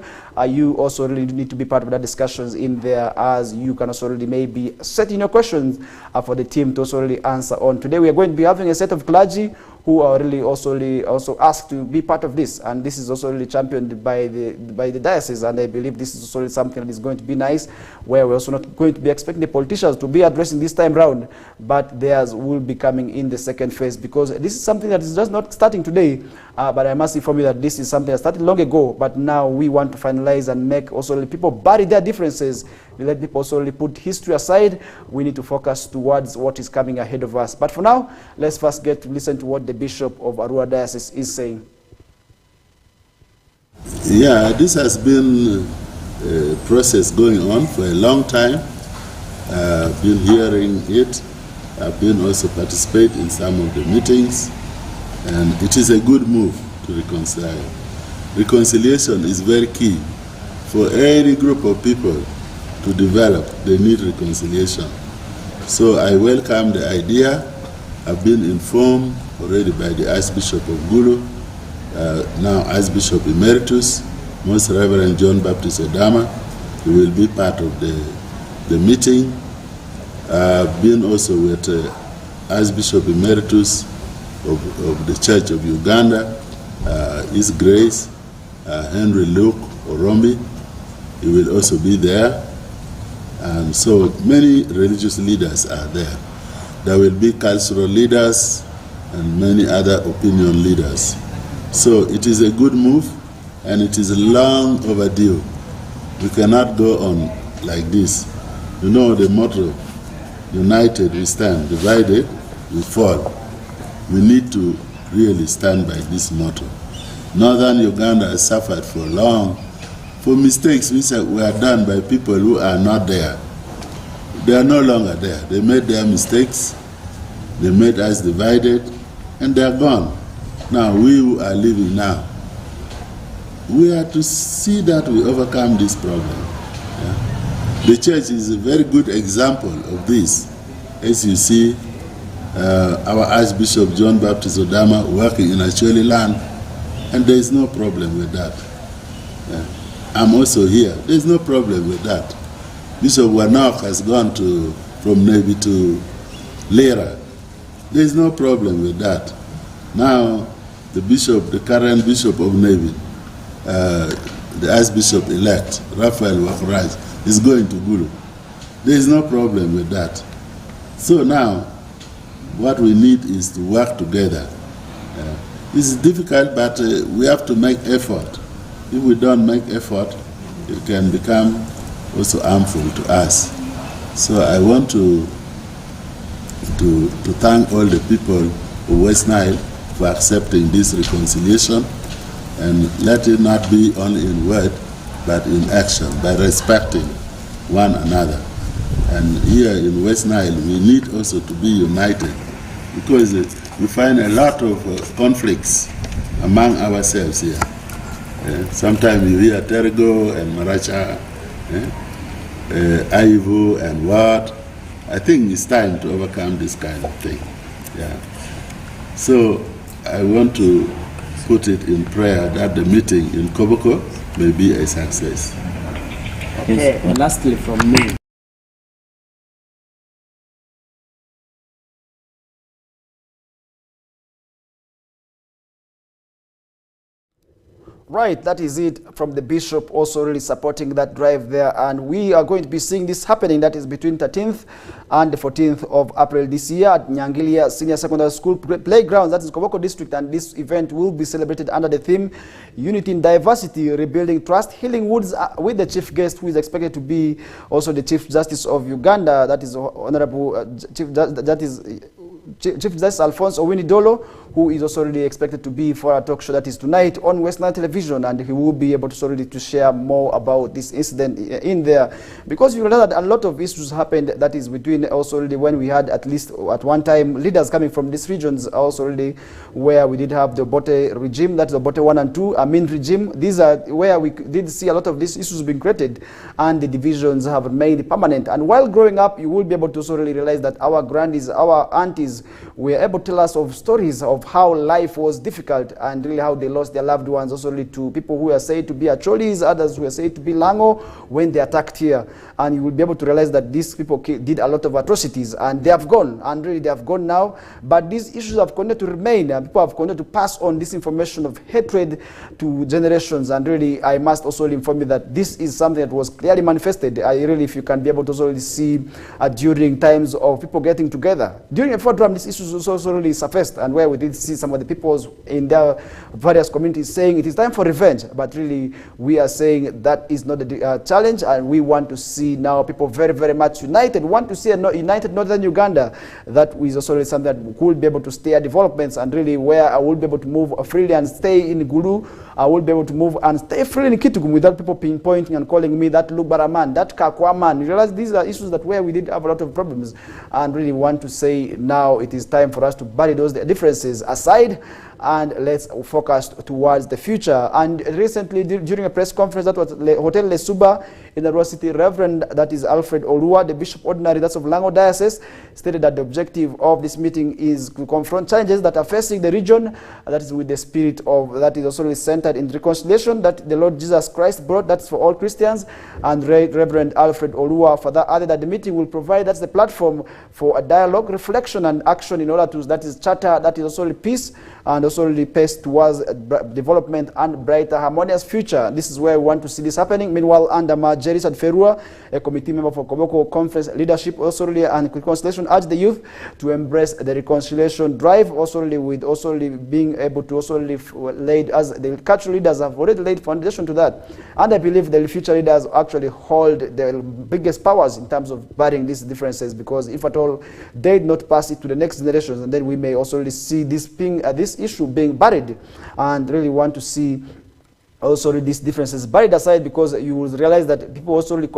A: You also really need to be part of the discussions in there, as you can also really maybe set in your questions for the team to also really answer on. Today we are going to be having a set of clergy who are really also asked to be part of this, and this is also really championed by the diocese. And I believe this is also really something that is going to be nice, where we're also not going to be expecting the politicians to be addressing this time round, but theirs will be coming in the second phase, because this is something that is just not starting today. But I must inform you that this is something that started long ago, but now we want to finalize and make also really people bury their differences. We let people also really put history aside. We need to focus towards what is coming ahead of us. But for now, let's first get to listen to what the Bishop of Arua Diocese is saying.
D: Yeah, this has been a process going on for a long time. I've been hearing it. I've been also participate in some of the meetings. And it is a good move to reconcile. Reconciliation is very key for any group of people to develop. They need reconciliation. So I welcome the idea. I've been informed already by the Archbishop of Gulu, now Archbishop Emeritus, Most Reverend John Baptist Odama. He will be part of the meeting. I've been also with Archbishop Emeritus of the Church of Uganda, His Grace, Henry Luke Orombi. He will also be there. And so many religious leaders are there. There will be cultural leaders and many other opinion leaders. So it is a good move, and it is long overdue. We cannot go on like this. You know the motto, united we stand, divided we fall. we need to really stand by this motto. Northern Uganda has suffered for long for mistakes which were done by people who are not there. They are no longer there. They made their mistakes, they made us divided, and they are gone. Now, we who are living now, we are to see that we overcome this problem. Yeah? The church is a very good example of this. As you see, our Archbishop John Baptist Odama working in Acholi land, and there is no problem with that. Yeah. I'm also here. There is no problem with that. Bishop Wanok has gone from Navy to Lera. There is no problem with that. Now, the current Bishop of Navy, the Archbishop-elect, Raphael Wakuraj, is going to Gulu. There is no problem with that. So now, what we need is to work together. It's difficult, but we have to make effort. If we don't make effort, it can become also harmful to us. So I want to thank all the people of West Nile for accepting this reconciliation, and let it not be only in word, but in action, by respecting one another. And here in West Nile, we need also to be united, because we find a lot of conflicts among ourselves here. Sometimes you hear Tergo and Maracha, Aivu and what. I think it's time to overcome this kind of thing. Yeah. So I want to put it in prayer that the meeting in Koboko may be a success.
E: Okay, and lastly from me.
A: Right, that is it from the bishop, also really supporting that drive there. And we are going to be seeing this happening, that is between 13th and the 14th of April this year at Nyangilia Senior Secondary School Playground, that is Koboko District. And this event will be celebrated under the theme Unity in Diversity, Rebuilding Trust, Healing Woods, with the chief guest who is expected to be also the Chief Justice of Uganda, that is Honorable Chief Justice Alfonso Winnie-Dolo, who is also really expected to be for a talk show that is tonight on West Nile Television, and he will be able to share more about this incident in there, because you realize that a lot of issues happened, that is between also really when we had at least at one time leaders coming from these regions, also really where we did have the Obote regime, that's the Obote 1 and 2, Amin regime. These are where we did see a lot of these issues being created, and the divisions have remained permanent. And while growing up, you will be able to also really realize that our grandies, our aunties were able to tell us of stories of how life was difficult and really how they lost their loved ones, also really to people who are said to be Acholis, others who are said to be Lango, when they attacked here. And you will be able to realize that these people did a lot of atrocities, and they have gone, and really they have gone now. But these issues have continued to remain, and people have continued to pass on this information of hatred to generations. And really, I must also inform you that this is something that was clearly manifested. If you can be able to also really see during times of people getting together. During a program, this issue also really surfaced, and where we did see some of the people in their various communities saying it is time for revenge. But really, we are saying that is not the challenge, and we want to see now people very, very much united. We want to see a united Northern Uganda. That is also really something that could be able to steer developments, and really where I will be able to move freely and stay in Gulu. I will be able to move and stay freely in Kitugum without people pinpointing and calling me that Lubara man, that Kakwa man. You realize these are issues that where we did have a lot of problems, and really want to say now it is time for us to bury those differences aside, and let's focus towards the future. And recently, during a press conference that was Hotel Lesuba in the Rua City, Reverend, that is Alfred Olua, the Bishop Ordinary, that's of Lango Diocese, stated that the objective of this meeting is to confront challenges that are facing the region, that is with the spirit of, that is also centered in reconciliation that the Lord Jesus Christ brought, that's for all Christians. And Reverend Alfred Olua further added that the meeting will provide, that's the platform for a dialogue, reflection, and action in order to, that is charter, that is also peace, and also really pace towards development and brighter, harmonious future. This is where we want to see this happening. Meanwhile, under Jerry Ferua, a committee member for Komoko Conference leadership, also really and reconciliation, urged the youth to embrace the reconciliation drive, also really with also really being able to also laid as the cultural leaders have already laid foundation to that. And I believe the future leaders actually hold the biggest powers in terms of burying these differences, because if at all they did not pass it to the next generations, and then we may also really see this being this issue being buried, and really want to see also these differences buried aside, because you will realize that people also really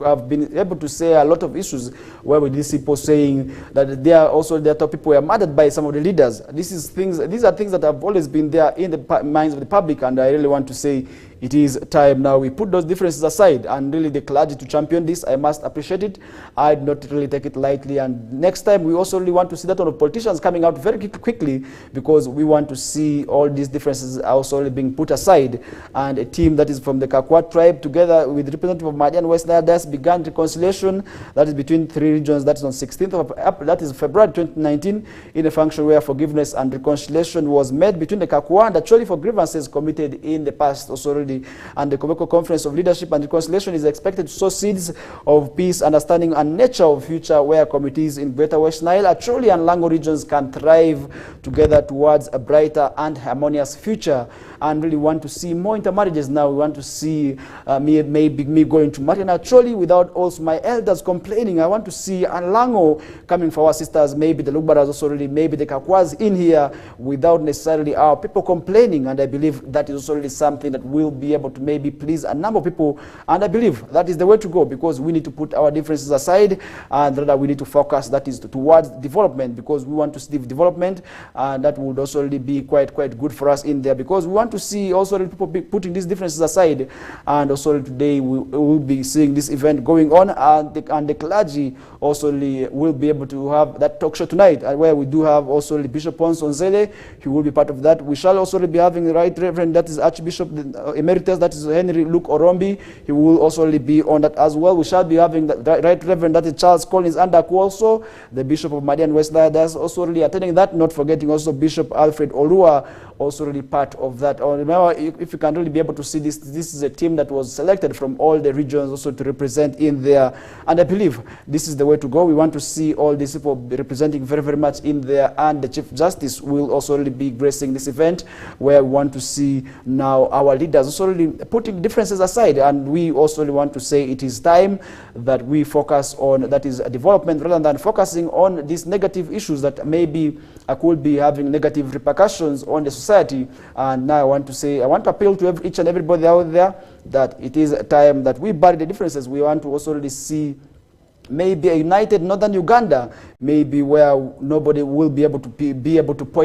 A: have been able to say a lot of issues where we see people saying that they are also their top people were murdered by some of the leaders. These are things that have always been there in the minds of the public, and I really want to say it is time now we put those differences aside, and really the clergy to champion this. I must appreciate it. I do not really take it lightly, and next time we also really want to see that on the politicians coming out very quickly, because we want to see all these differences also really being put aside, and a team that is from the Kakwa tribe together with representative of Madian West Nile began reconciliation that is between 3 regions. That is on 16th of April, that is February 2019, in a function where forgiveness and reconciliation was made between the Kakwa and actually for grievances committed in the past also already. And the Komoko Conference of Leadership and Reconciliation is expected to sow seeds of peace, understanding, and nature of future where communities in Greater West Nile, Acholi, and Lango regions can thrive together towards a brighter and harmonious future. And really want to see more intermarriages now. We want to see me going to marry in Acholi without also my elders complaining. I want to see Lango coming for our sisters, maybe the Lugbaras also really, maybe the Kakwas in here without necessarily our people complaining. And I believe that is also really something that will be able to maybe please a number of people, and I believe that is the way to go, because we need to put our differences aside, and rather we need to focus that is towards development, because we want to see development, and that would also really be quite good for us in there, because we want to see also people putting these differences aside. And also today we will be seeing this event going on, and the clergy also will be able to have that talk show tonight, where we do have also Bishop Pons Onzele. He will be part of that. We shall also be having the Right Reverend, that is Archbishop Emeritus, that is Henry Luke Orombi. He will also be on that as well. We shall be having the Right Reverend, that is Charles Collins Andaku, also the Bishop of Madian West Nile, that's also really attending that, not forgetting also Bishop Alfred Olua, also really part of that. Or remember, if you can really be able to see this is a team that was selected from all the regions also to represent in there, and I believe this is the way to go. We want to see all these people representing very much in there, and the Chief Justice will also really be gracing this event, where we want to see now our leaders also really putting differences aside, and we also really want to say it is time that we focus on that is a development, rather than focusing on these negative issues that maybe could be having negative repercussions on the society. And now I want to appeal to each and everybody out there that it is a time that we bury the differences. We want to also really see maybe a united northern Uganda, maybe where nobody will be able to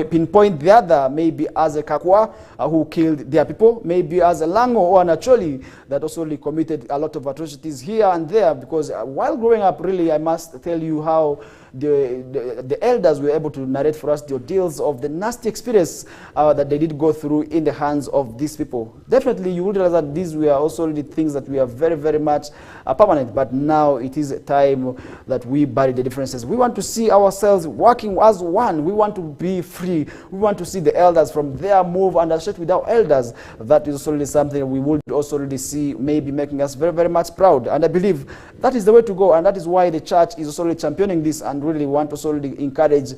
A: pinpoint the other, maybe as a Kakwa who killed their people, maybe as a Lango or an Acholi that also committed a lot of atrocities here and there. Because while growing up, really, I must tell you how the elders were able to narrate for us the ordeals of the nasty experience that they did go through in the hands of these people. Definitely, you would realize that these were also the things that we are very much permanent. But now it is a time that we bury the differences. We want to see ourselves working as one. We want to be free. We want to see the elders from there move and associate with our elders. That is also really something we would also really see maybe making us very much proud. And I believe that is the way to go, and that is why the church is also really championing this, and really want to also really encourage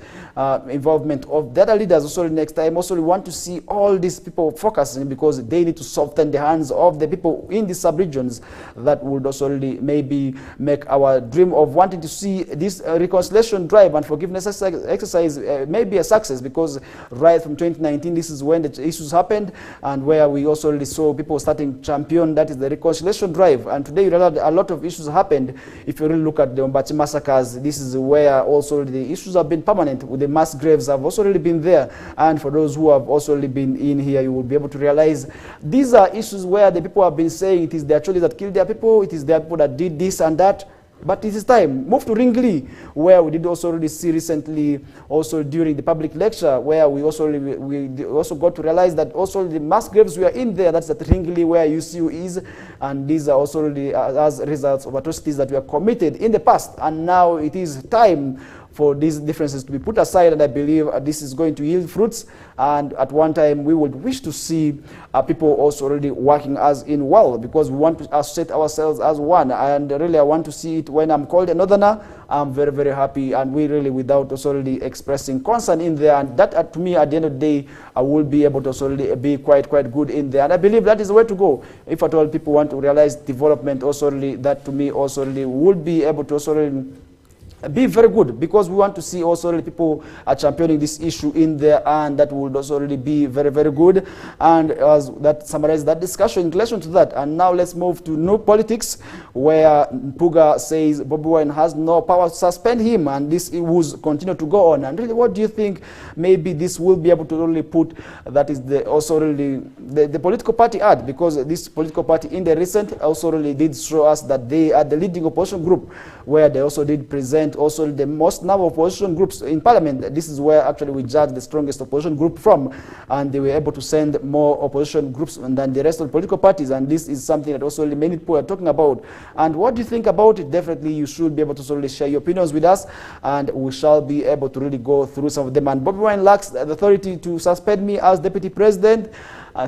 A: involvement of the other leaders. Also next time, also we want to see all these people focusing, because they need to soften the hands of the people in the sub-regions. That would also really maybe make our dream of wanting to see this reconciliation drive and forgiveness exercise maybe a success, because right from 2019, this is when the issues happened, and where we also really saw people starting champion, that is the reconciliation drive. And today, a lot of issues happened. If you really look at the Ombachi massacres, this is where also the issues have been permanent. With the mass graves have also really been there. And for those who have also really been in here, you will be able to realize these are issues where the people have been saying it is the Acholi that killed their people, it is their people that did this and that. But it is time. Move to Ringli, where we did also really see recently, also during the public lecture, where we also got to realize that also the mass graves were in there. That's at Ringli, where UCU is, and these are also really as results of atrocities that were committed in the past. And now it is time for these differences to be put aside, and I believe this is going to yield fruits. And at one time, we would wish to see people also really working as in well, because we want to associate ourselves as one. And really, I want to see it when I'm called a northerner. I'm very, very happy, and we really, without also really expressing concern in there, and that to me, at the end of the day, I will be able to also really be quite good in there. And I believe that is the way to go. If at all people want to realize development, also really, that to me also really would be able to also really be very good, because we want to see also really people are championing this issue in there, and that would also really be very, very good. And as that summarizes that discussion in relation to that. And now let's move to no politics, where Mpuga says Bobi Wine has no power to suspend him, and this will continue to go on. And really, what do you think maybe this will be able to really put, that is the also really the political party at? Because this political party in the recent also really did show us that they are the leading opposition group, where they also did present also the most number of opposition groups in parliament. This is where actually we judge the strongest opposition group from, and they were able to send more opposition groups than the rest of the political parties, and this is something that also many people are talking about. And what do you think about it? Definitely you should be able to really share your opinions with us, and we shall be able to really go through some of them. And Bobi Wine lacks the authority to suspend me as deputy president,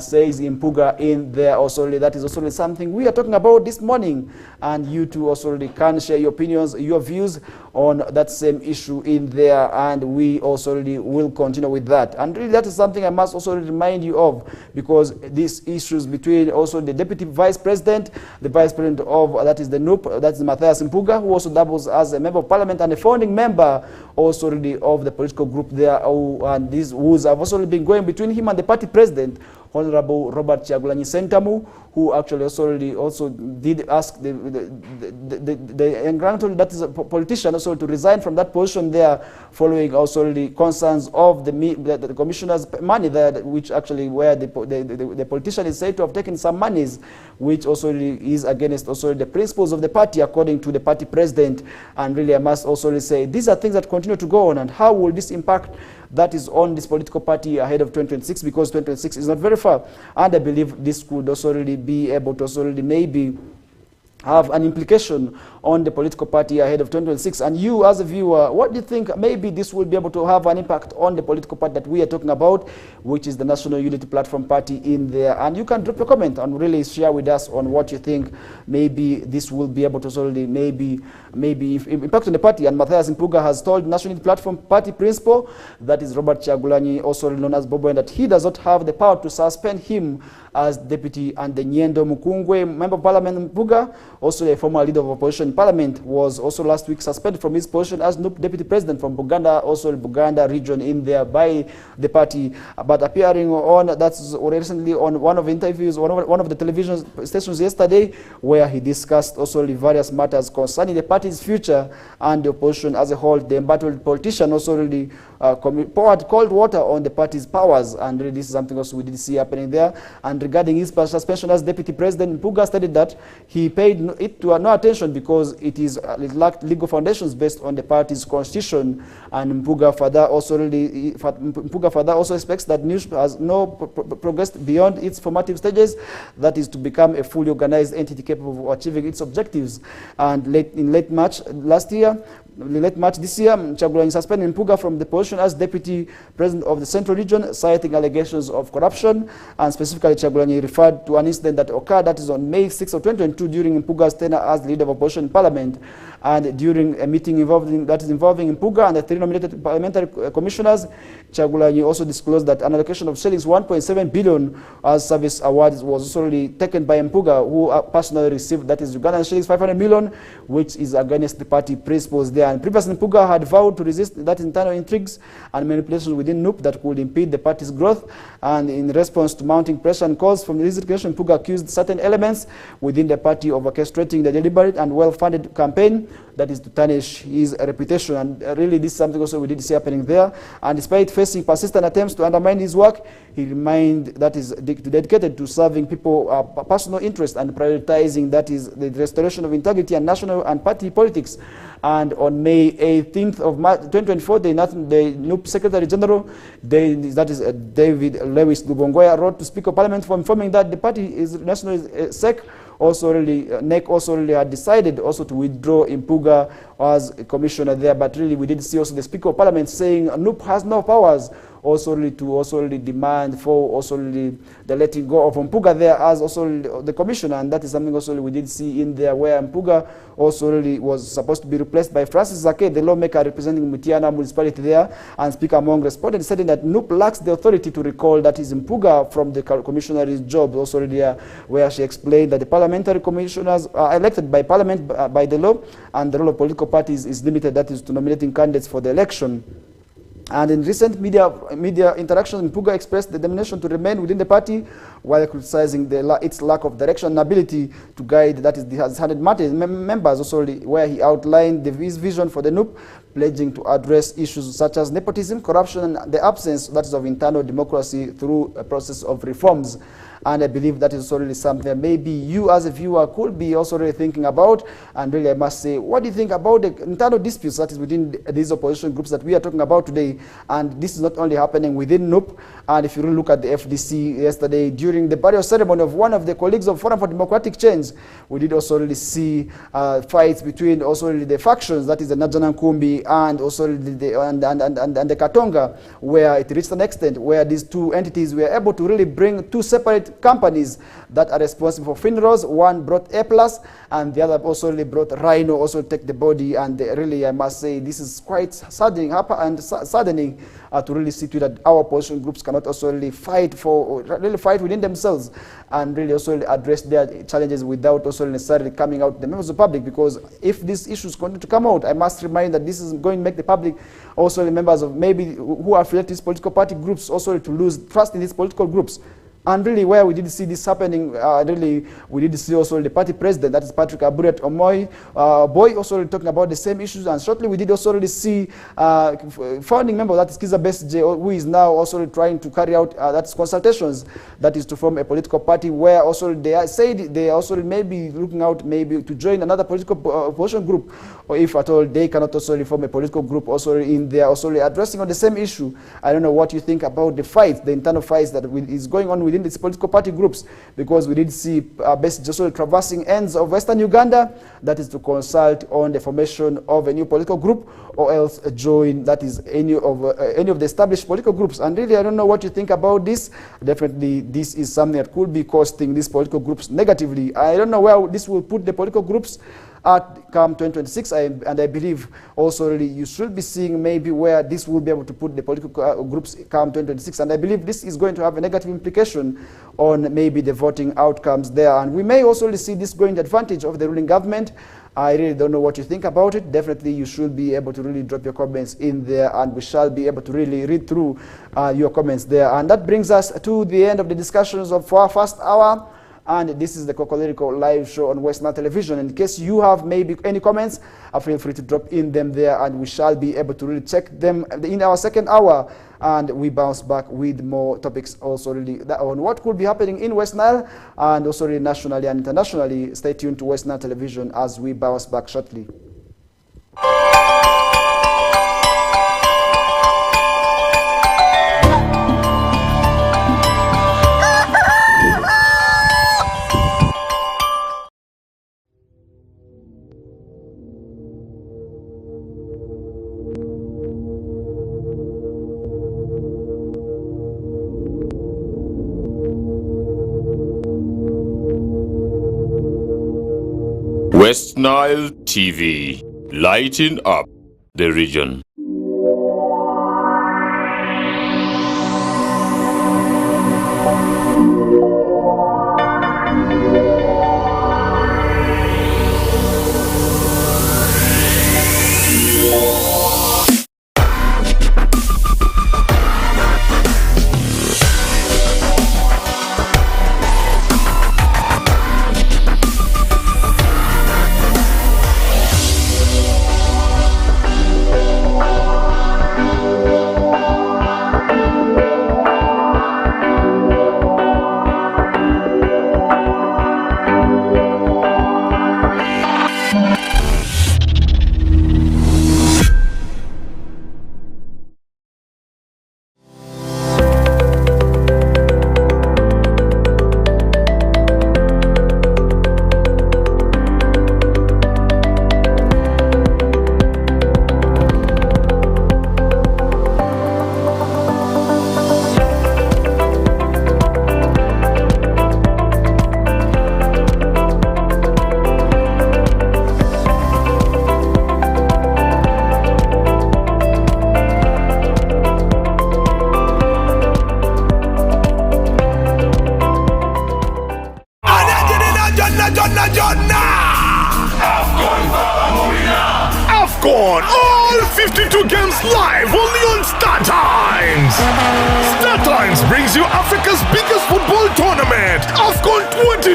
A: says Mpuga in there. Also, that is also something we are talking about this morning, and you too also can share your opinions, your views on that same issue in there, and we also will continue with that. And really, that is something I must also remind you of, because these issues between also the deputy vice president, the vice president of that is the NUP, that is Matthias Mpuga, who also doubles as a member of parliament and a founding member also of the political group there, and these wars have also been going between him and the party president, Honorable Robert Kyagulanyi Ssentamu, who actually also did ask the that is a politician also to resign from that position there, following also the concerns of the commissioner's money there, which actually where the politician is said to have taken some monies, which also is against also the principles of the party, according to the party president. And really, I must also say these are things that continue to go on, and how will this impact that is on this political party ahead of 2026, because 2026 is not very far, and I believe this could also really be able to also really maybe have an implication on the political party ahead of 2026. And you as a viewer, what do you think maybe this will be able to have an impact on the political party that we are talking about, which is the National Unity Platform Party in there? And you can drop your comment and really share with us on what you think maybe this will be able to solely maybe impact on the party. And Matthias Mpuga has told National Unity Platform Party principal, that is Robert Kyagulanyi, also known as Bobo, that he does not have the power to suspend him as deputy. And the Nyendo Mukungwe, member of parliament Mpuga, also a former leader of opposition in parliament, was also last week suspended from his position as deputy president from Buganda, also Buganda region in there by the party. But appearing on, that's recently on one of the interviews, one of the television stations yesterday, where he discussed also the various matters concerning the party's future and the opposition as a whole. The embattled politician also really poured cold water on the party's powers, and really this is something also we did see happening there. And regarding his suspension as deputy president, Mpuga stated that he paid it to no attention because it lacked legal foundations based on the party's constitution. And Mpuga further also expects that news has no progressed beyond its formative stages, that is to become a fully organized entity capable of achieving its objectives. And in late March this year, Kyagulanyi suspended Mpuga from the position as deputy president of the Central Region, citing allegations of corruption. And specifically, Kyagulanyi referred to an incident that occurred, that is on May 6 of 2022, during Mpuga's tenure as leader of opposition in parliament. And during a meeting involving Mpuga and the 3 nominated parliamentary commissioners, Kyagulanyi also disclosed that an allocation of shillings 1.7 billion as service awards was also already taken by Mpuga, who personally received, that is Ugandan shillings 500 million, which is against the party principles there. And previously, Mpuga had vowed to resist that internal intrigues and manipulations within NUP that could impede the party's growth. And in response to mounting pressure and calls from the resignation, Mpuga accused certain elements within the party of orchestrating the deliberate and well-funded campaign that is to tarnish his reputation. And really, this is something also we did see happening there. And despite facing persistent attempts to undermine his work, he remained dedicated to serving people personal interest and prioritizing, that is, the restoration of integrity and national and party politics. And on May 18th of March 2024, the NUP Secretary General, that is David Lewis Lubongoya, wrote to Speaker of Parliament for informing that the party is national SEC also really NEC also really had decided also to withdraw Impuga as a commissioner there, but really we did see also the Speaker of Parliament saying NUP has no powers also really to also really demand for also really the letting go of Mpuga there as also really the commissioner, and that is something also really we did see in there where Mpuga also really was supposed to be replaced by Francis Zake, the lawmaker representing Mutiana municipality there, and Speaker Among responded saying that NUP lacks the authority to recall that is Mpuga from the commissioner's job also really there, where she explained that the parliamentary commissioners are elected by parliament by the law, and the role of political parties is limited, that is to nominating candidates for the election. And in recent media interactions, Mpuga expressed the determination to remain within the party while criticizing its lack of direction and ability to guide, that is, the 100 members, also where he outlined his vision for the NUP, pledging to address issues such as nepotism, corruption, and the absence, that is, of internal democracy through a process of reforms. And I believe that is also really something that maybe you as a viewer could be also really thinking about. And really I must say, what do you think about the internal disputes that is within these opposition groups that we are talking about today? And this is not only happening within NUP. And if you really look at the FDC yesterday, during the burial ceremony of one of the colleagues of Forum for Democratic Change, we did also really see fights between also really the factions, that is the Najana Nkumbi and also the Katonga, where it reached an extent where these two entities were able to really bring two separate companies that are responsible for funerals. One brought A+, and the other also really brought Rhino, also take the body. And really, I must say, this is quite saddening to really see to that our opposition groups cannot also really fight within themselves and really also really address their challenges without also necessarily coming out to the members of the public. Because if these issues continue to come out, I must remind that this is going to make the public, also the members of maybe who are affiliated to these political party groups, also to lose trust in these political groups. And really, where we did see this happening, really, we did see also the party president, that is Patrick Aburet Omoy, Boy, also talking about the same issues. And shortly, we did also really see founding member, that is Kiza Besije, who is now also trying to carry out that is consultations, that is to form a political party, where also they said they also may be looking out maybe to join another political opposition group, or if at all they cannot also form a political group also in there, also addressing on the same issue. I don't know what you think about the fight, the internal fights that is going on within these political party groups, because we did see basically traversing ends of Western Uganda, that is to consult on the formation of a new political group, or else join, that is, any of the established political groups. And really, I don't know what you think about this. Definitely, this is something that could be costing these political groups negatively. I don't know where this will put the political groups at come 2026, and I believe also really you should be seeing maybe where this will be able to put the political groups come 2026, and I believe this is going to have a negative implication on maybe the voting outcomes there, and we may also really see this going to advantage of the ruling government. I really don't know what you think about it. Definitely you should be able to really drop your comments in there, and we shall be able to really read through your comments there. And that brings us to the end of the discussions of our first hour. And this is the Kokoliriko live show on West Nile Television. In case you have maybe any comments, feel free to drop in them there, and we shall be able to really check them in our second hour. And we bounce back with more topics also really on what could be happening in West Nile, and also really nationally and internationally. Stay tuned to West Nile Television as we bounce back shortly.
B: West Nile TV, lighting up the region.
C: AFCON, all 52 games live only on Star Times. Star Times brings you Africa's biggest football tournament, AFCON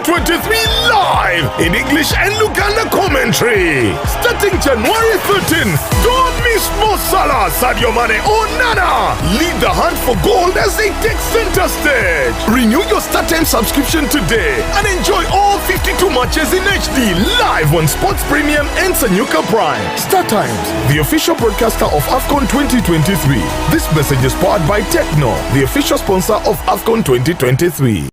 C: 2023 live in English and Luganda commentary. Starting January 13th, don't miss Mo Salah, Sadio Mane or Nana. Lead the hunt for gold as they take center stage. Renew your Star Times subscription today and enjoy all 52 matches in HD live on Sports Premium and Sanyuka Prime. Star Times, the official broadcaster of AFCON 2023. This message is powered by Techno, the official sponsor of AFCON 2023.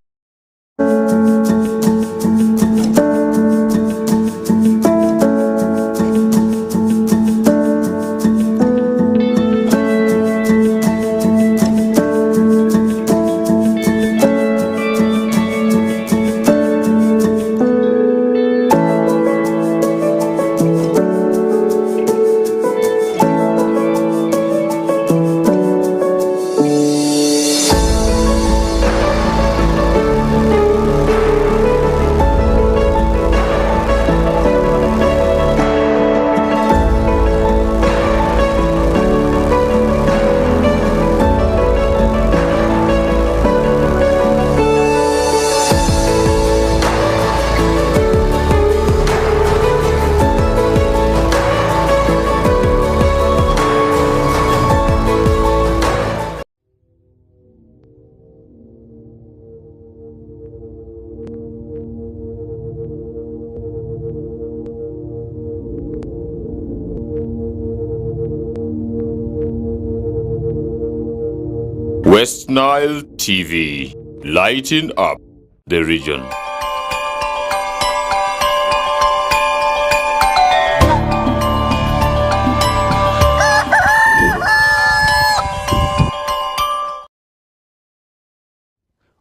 B: West Nile TV, lighting up the region.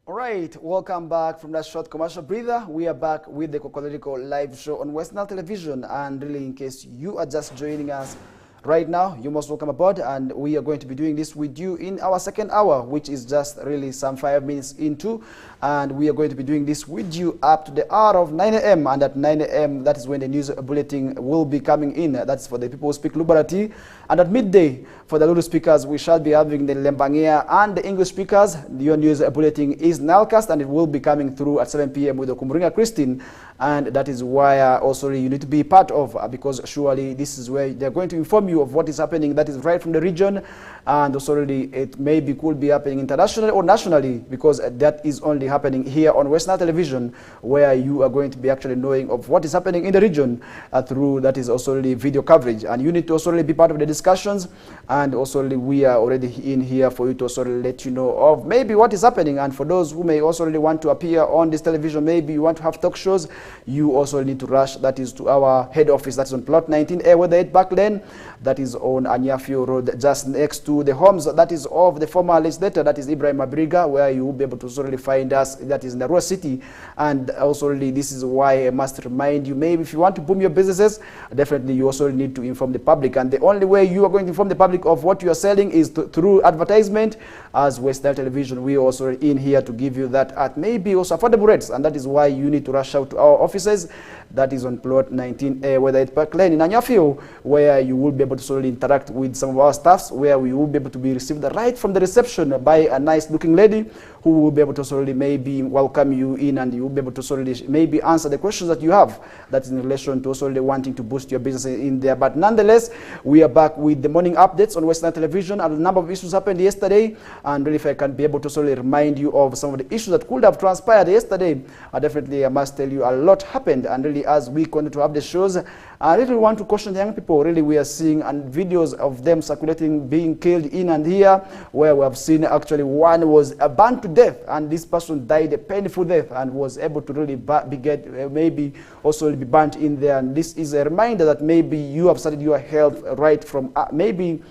A: Alright, welcome back from that short commercial breather. We are back with the Kokoliriko live show on West Nile Television, and really in case you are just joining us right now, you're most welcome aboard, and we are going to be doing this with you in our second hour, which is just really some 5 minutes into, and we are going to be doing this with you up to the hour of 9 a.m. and at 9 a.m. that is when the news bulletin will be coming in. That's for the people who speak Lubarati. And at midday, for the Lulu speakers, we shall be having the Lembangia and the English speakers. Your news bulletin is Nilecast, and it will be coming through at 7 p.m. with the Kumringa Christine. And that is why also you need to be part of, because surely this is where they're going to inform you of what is happening that is right from the region. And also really it maybe could be happening internationally or nationally, because that is only happening here on West Nile Television, where you are going to be actually knowing of what is happening in the region through that is also really video coverage. And you need to also really be part of the discussions, and also really we are already in here for you to also really let you know of maybe what is happening. And for those who may also really want to appear on this television, maybe you want to have talk shows, you also need to rush, that is to our head office, that is on plot 19A, where the 8 back lane, that is on Anyafio Road, just next to the homes, that is of the former legislator, that is Ibrahim Abriga, where you will be able to also really find us, that is in the Rua City. And also really this is why I must remind you, maybe if you want to boom your businesses, definitely you also need to inform the public. And the only way you are going to inform the public of what you are selling is through advertisement. As West Nile Television, we are also in here to give you that at maybe also affordable rates, and that is why you need to rush out to our offices. That is on plot 19A, whether it's Park Lane in Anyafio, where you will be able to slowly interact with some of our staffs, where we will be able to be received right from the reception by a nice looking lady who will be able to slowly maybe welcome you in, and you will be able to slowly maybe answer the questions that you have that is in relation to slowly wanting to boost your business in there. But nonetheless, we are back with the morning updates on West Nile Television, and a number of issues happened yesterday. And really, if I can be able to slowly remind you of some of the issues that could have transpired yesterday, definitely I must tell you a lot happened. And really, as we continue to have the shows, I really want to caution the young people. Really, we are seeing videos of them circulating, being killed in and here, where we have seen actually one was burned to death, and this person died a painful death and was able to really maybe also be burnt in there. And this is a reminder that maybe you have started your health right from maybe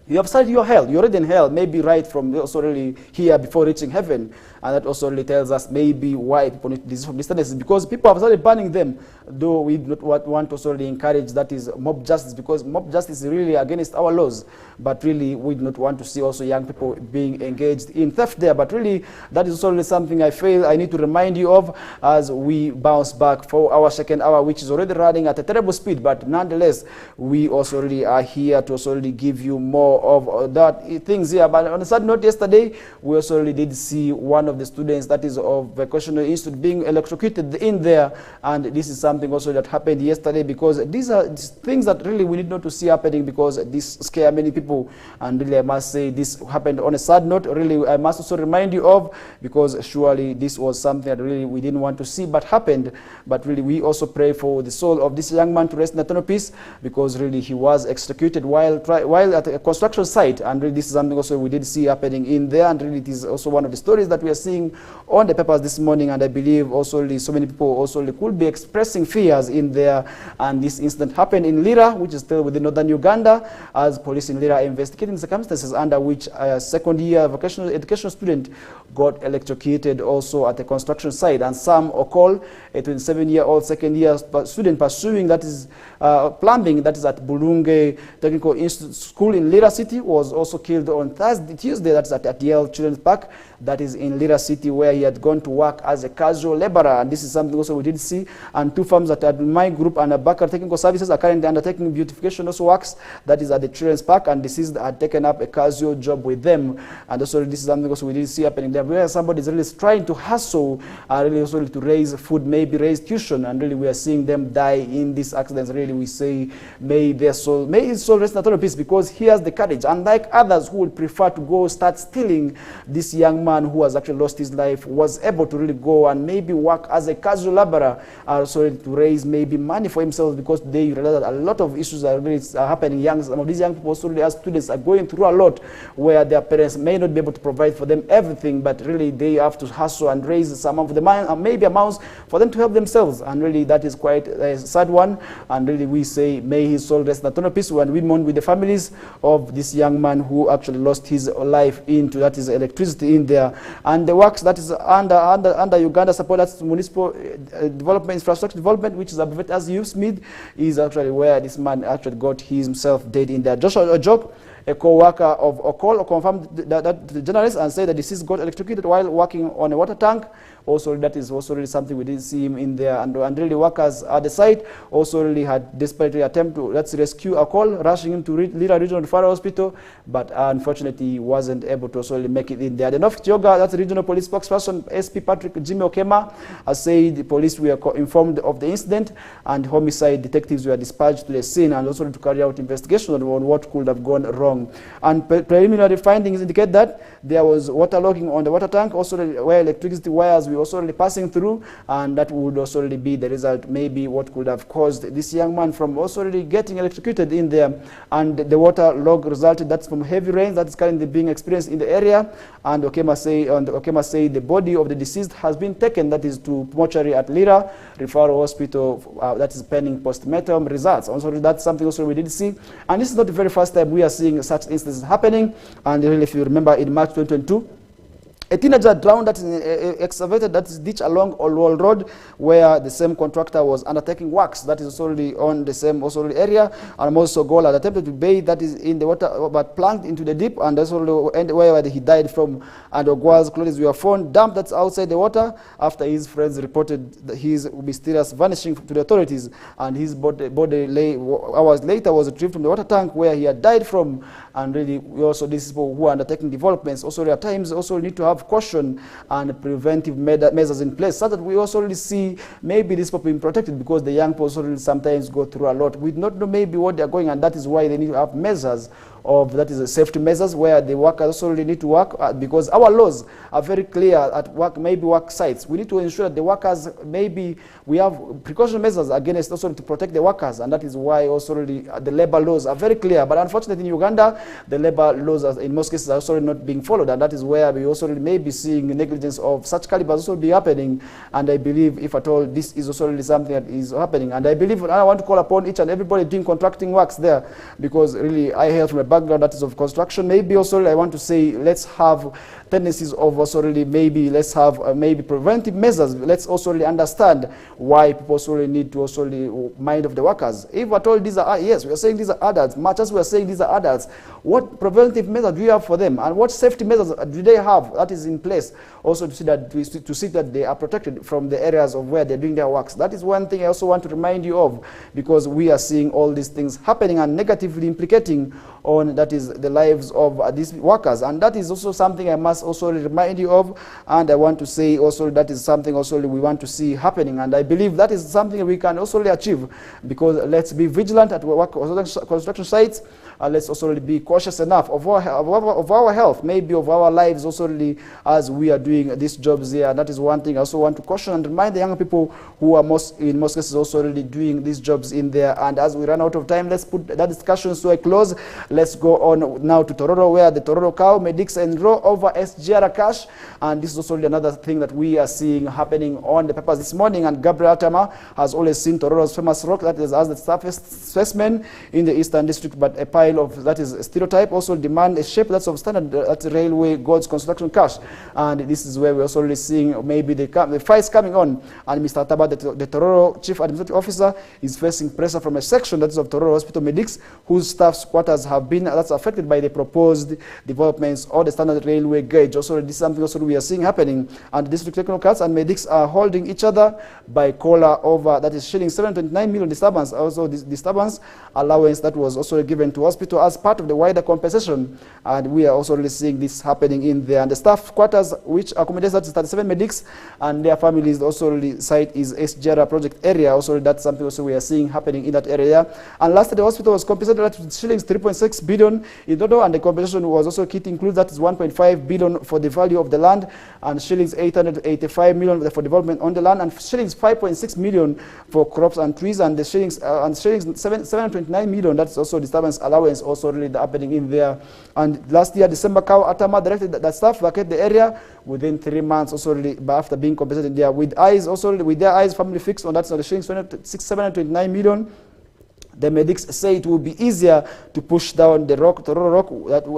A: You have started your hell. You're already in hell, maybe right from also really here before reaching heaven. And that also really tells us maybe why people need to desist from this tendency, because people have started banning them, though we do not want to also really encourage that is mob justice, because mob justice is really against our laws. But really, we do not want to see also young people being engaged in theft there. But really, that is also really something I feel I need to remind you of as we bounce back for our second hour, which is already running at a terrible speed. But nonetheless, we also really are here to also really give you more of that things here. But on a sad note, yesterday, we also really did see one of the students that is of the Questionnaire Institute being electrocuted in there. And this is something also that happened yesterday, because these are things that really we need not to see happening, because this scare many people. And really, I must say, this happened on a sad note. Really, I must also remind you of, because surely this was something that really we didn't want to see but happened. But really, we also pray for the soul of this young man to rest in eternal peace, because really he was executed while at a construction site. And really, this is something also we did see happening in there. And really, it is also one of the stories that we are seeing on the papers this morning. And I believe also really so many people also really could be expressing fears in there. And this incident happened in Lira, which is still within northern Uganda, as police in Lira are investigating circumstances under which a second-year vocational education student got electrocuted also at a construction site. And Sam Okol, a 27-year-old second-year student pursuing that is plumbing, that is at Bulunge Technical Institute School in Lira City, was also killed on Tuesday, that's at Yale Children's Park, that is in Lira City, where he had gone to work as a casual laborer. And this is something also we did see. And two firms that are my group and Bakar Technical Services are currently undertaking beautification also works, that is at the Children's Park, and deceased had taken up a casual job with them. And also this is something also we did see happening there, where somebody is really trying to hustle, really also to raise food, maybe raise tuition, and really we are seeing them die in these accidents. Really, we say, may his soul rest in eternal peace, because he has the courage, unlike others who would prefer to go start stealing. This young man who has actually lost his life was able to really go and maybe work as a casual laborer, so to raise maybe money for himself, because they realize that a lot of issues are really happening. Some of these young people, also as students, are going through a lot, where their parents may not be able to provide for them everything, but really they have to hustle and raise some of the money, maybe amounts for them to help themselves. And really that is quite a sad one. And really we say, may his soul rest in eternal peace, when we mourn with the families of this young man who actually lost his life into, that is, electricity in there. And the works that is under Uganda support, that's municipal development, infrastructure development, which is abbreviated as USMID, is actually where this man actually got himself dead in there. Joshua Ojok, a co-worker of Okol, confirmed that the journalist and said that the deceased got electrocuted while working on a water tank. Also, that is also really something we didn't see him in there. And really workers at the site also really had desperately attempt to rescue Okol, rushing him to Lira Regional Referral Hospital, but unfortunately he wasn't able to also really make it in there. The North Kyoga, that's the regional police spokesperson, SP Patrick Jimmy Okema, has said the police were informed of the incident, and homicide detectives were dispatched to the scene and also to carry out investigation on what could have gone wrong. And preliminary findings indicate that there was water logging on the water tank, also where electricity wires were also really passing through, and that would also really be the result, maybe what could have caused this young man from also really getting electrocuted in there. And the water log resulted, that's from heavy rain that is currently being experienced in the area. And Okema say the body of the deceased has been taken, that is, to mortuary at Lira Referral Hospital, that is pending postmortem results. Also, that's something also we did see. And this is not the very first time we are seeing such instances happening. And really, if you remember, in March 2022, a teenager drowned that is excavated, that is ditch along Olwol Road, where the same contractor was undertaking works that is already on the same also area. And also Gola had attempted to bathe, that is in the water, but plunged into the deep, and that's where he died from. And Ogwa's clothes were found dumped, that's outside the water, after his friends reported his mysterious vanishing to the authorities. And his body hours later was retrieved from the water tank where he had died from. And really, we also, these people who are undertaking developments also at times also need to have caution and preventive measures in place, so that we also really see maybe these people being protected, because the young people also really sometimes go through a lot. We do not know maybe what they are going, and that is why they need to have measures of, that is, a safety measures where the workers also really need to work, because our laws are very clear at work, maybe work sites. We need to ensure that the workers, maybe we have precaution measures against also to protect the workers, and that is why also really the labor laws are very clear. But unfortunately in Uganda, the labor laws are, in most cases, are also not being followed, and that is where we also really may be seeing negligence of such calibers also be happening. And I believe, if at all, this is also really something that is happening. And I believe, I want to call upon each and everybody doing contracting works there, because really I hail from a background that is of construction. Maybe also I want to say let's have tendencies of also really maybe let's have maybe preventive measures. Let's also really understand why people also really need to also really mind of the workers. If at all these are, yes, we are saying these are adults, much as we are saying these are adults, what preventive measures do you have for them, and what safety measures do they have that is in place also to see that they are protected from the areas of where they're doing their works. That is one thing I also want to remind you of, because we are seeing all these things happening and negatively implicating on that is the lives of these workers, and that is also something I must also remind you of, and I want to say also that is something also we want to see happening, and I believe that is something we can also achieve, because let's be vigilant at work construction sites. Let's also really be cautious enough of our health, maybe of our lives also really as we are doing these jobs here. And that is one thing I also want to caution and remind the young people who are in most cases also really doing these jobs in there. And as we run out of time, let's put that discussion to a close. Let's go on now to Tororo, where the Tororo cow medics enroll over SGR cash. And this is also really another thing that we are seeing happening on the papers this morning. And Gabriel Atama has always seen Tororo's famous rock that is as the toughest specimen in the Eastern District, but a pile of that is a stereotype also demand a shape that's of standard at railway goods construction cash. And this is where we're also really seeing maybe the fights coming on. And Mr. Ataba, the Tororo Chief Administrative Officer, is facing pressure from a section that is of Tororo Hospital Medics, whose staff's quarters have been that's affected by the proposed developments or the standard railway gauge. Also, this is something also we are seeing happening. And district technocrats and medics are holding each other by collar over that is shilling 729 million disturbance. Also, this disturbance allowance that was also given to hospital as part of the wider compensation, and we are also really seeing this happening in there. And the staff quarters, which accommodates that 37 medics and their families, also really site is SGR project area. Also, that's something also we are seeing happening in that area. And lastly, the hospital was compensated at shillings 3.6 billion in total, and the compensation was also kit includes that is 1.5 billion for the value of the land, and shillings 885 million for development on the land, and shillings 5.6 million for crops and trees, and the shillings 729 million. That's also disturbance allowance also really happening in there. And last year, December, Cow Atama directed that staff vacate the area within 3 months, also really after being compensated there with eyes, also with their eyes family fixed on that, so the shillings 729 million. The medics say it will be easier to push down the Tororo rock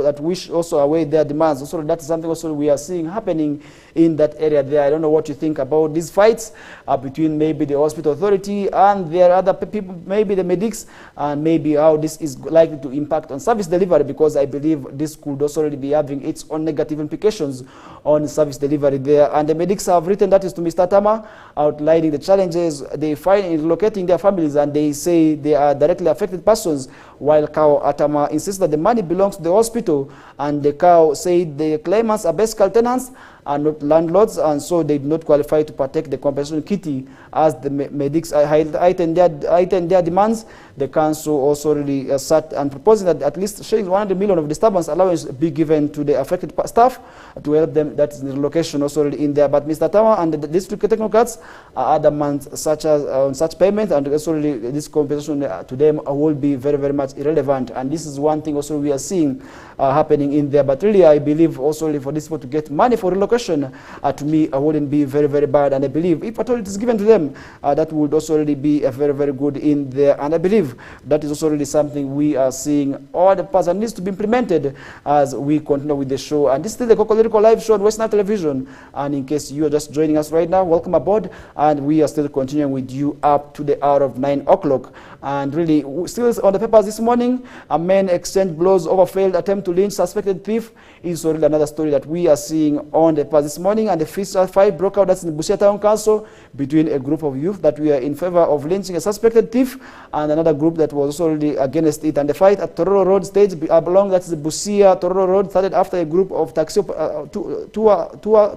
A: that wish also away their demands. Also, that is something also we are seeing happening in that area there. I don't know what you think about these fights between maybe the hospital authority and their other people, maybe the medics, and maybe how this is likely to impact on service delivery, because I believe this could also already be having its own negative implications on service delivery there. And the medics have written that is to Mr. Tama, outlining the challenges they find in relocating their families, and they say they are directly affected persons, while Cow Atama insists that the money belongs to the hospital, and the Cow said the claimants are basically tenants and not landlords, and so they do not qualify to partake the compensation kitty. As the medics heightened their demands, the council also really sat and proposing that at least 100 million of disturbance allowance be given to the affected staff to help them. That is the relocation also really in there. But Mr. Tama and the district technocrats are adamant such as such payment, and also really this compensation to them will be very, very much irrelevant. And this is one thing also we are seeing happening in there. But really, I believe also really for this people to get money for relocation, to me, wouldn't be very, very bad. And I believe if at all it is given to them, that would also really be a very, very good in there. And I believe that is also really something we are seeing all the past and needs to be implemented as we continue with the show. And this is the Kokoliriko live show on Western Television. And in case you are just joining us right now, welcome aboard. And we are still continuing with you up to the hour of 9 o'clock. And really, still on the papers this morning, a man exchanged blows over failed attempt to lynch suspected thief is really another story that we are seeing on the papers this morning. And the fist fight broke out, that's in the Busia Town Council, between a group of youth that were in favor of lynching a suspected thief and another group that was also really against it. And the fight at Tororo Road stage along that's the Busia Tororo Road started after a group of taxi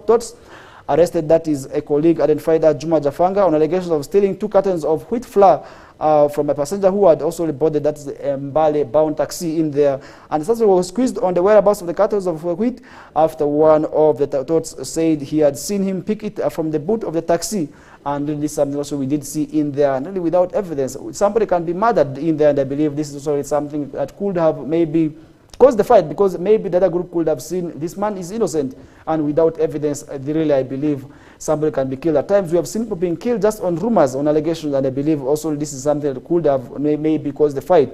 A: tots arrested, that is a colleague identified as Juma Jafanga, on allegations of stealing 2 cartons of wheat flour from a passenger who had also reported that is the Mbale bound taxi in there. And the suspect was squeezed on the whereabouts of the cartons of wheat after one of the tots said he had seen him pick it from the boot of the taxi. And really this is something also we did see in there, and really without evidence. Somebody can be murdered in there, and I believe this is also something that could have maybe caused the fight, because maybe the other group could have seen this man is innocent, and without evidence, really I believe somebody can be killed. At times we have seen people being killed just on rumors, on allegations, and I believe also this is something that could have maybe caused the fight.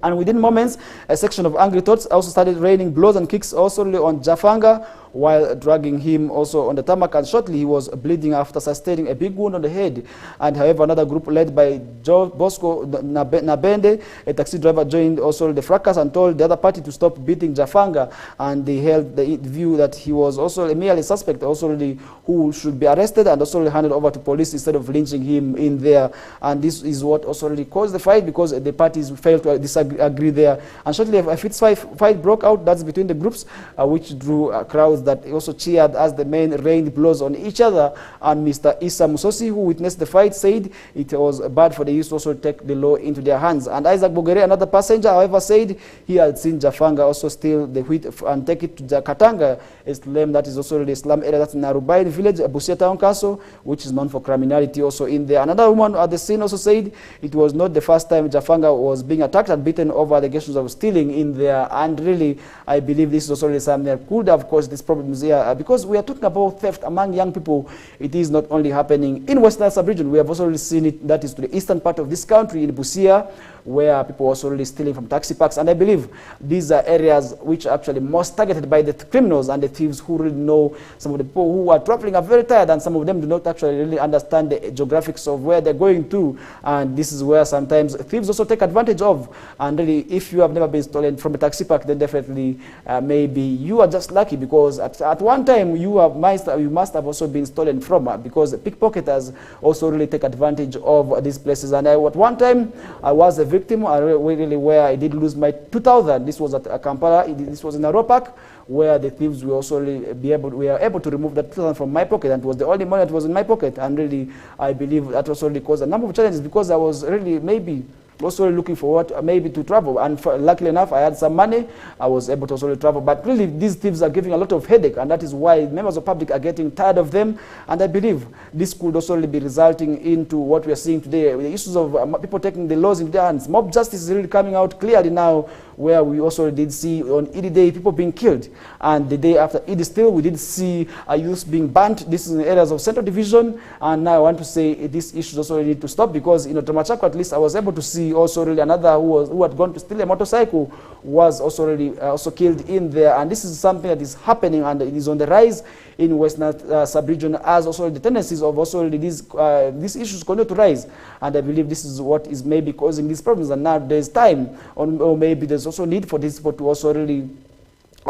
A: And within moments, a section of angry thoughts also started raining blows and kicks also on Jafanga, while dragging him also on the tarmac, and shortly he was bleeding after sustaining a big wound on the head. And however, another group led by Bosco Nabende, a taxi driver, joined also the fracas and told the other party to stop beating Jafanga, and they held the view that he was also merely suspect, also who should be arrested and also handed over to police instead of lynching him in there. And this is what also caused the fight, because the parties failed to disagree there. And shortly a fist fight broke out, that's between the groups, which drew crowds that also cheered as the men rained blows on each other. And Mr. Issa Musosi, who witnessed the fight, said it was bad for the youth also to take the law into their hands. And Isaac Bogere, another passenger, however, said he had seen Jafanga also steal the wheat and take it to Katanga, a slum that is also the slum area that's in Arubain village, Busia Town Council, which is known for criminality also in there. Another woman at the scene also said it was not the first time Jafanga was being attacked and beaten over allegations of stealing in there. And really, I believe this is also something that could have caused these problems here, because we are talking about theft among young people. It is not only happening in Western Sub-region, we have also seen it, that is to the eastern part of this country, in Busia, where people are also really stealing from taxi parks. And I believe these are areas which are actually most targeted by the criminals and the thieves, who really know. Some of the people who are traveling are very tired, and some of them do not actually really understand the geographics of where they're going to. And this is where sometimes thieves also take advantage of. And really, if you have never been stolen from a taxi park, then definitely maybe you are just lucky, because at one time you must have also been stolen from, because pickpocketers also really take advantage of these places. And at one time I was a victim, really, where I did lose my 2,000. This was at Kampala. This was in Aropak, where the thieves were also were able to remove that 2,000 from my pocket, and it was the only money that was in my pocket. And really, I believe that also really caused a number of challenges, because I was really maybe also looking forward maybe to travel, and luckily enough I had some money. I was able to also travel, but really these thieves are giving a lot of headache, and that is why members of the public are getting tired of them. And I believe this could also be resulting into what we are seeing today, the issues of people taking the laws in their hands. Mob justice is really coming out clearly now, where we also did see on Eid Day people being killed, and the day after Eid still we did see youth being burnt. This is in the areas of Central Division. And now I want to say these issues also need to stop, because in Otamachako at least I was able to see also really another who had gone to steal a motorcycle was also really also killed in there. And this is something that is happening, and it is on the rise in Western Sub-region, as also the tendencies of also these issues continue to rise. And I believe this is what is maybe causing these problems. And now there's time, or maybe there's also need for these people to also really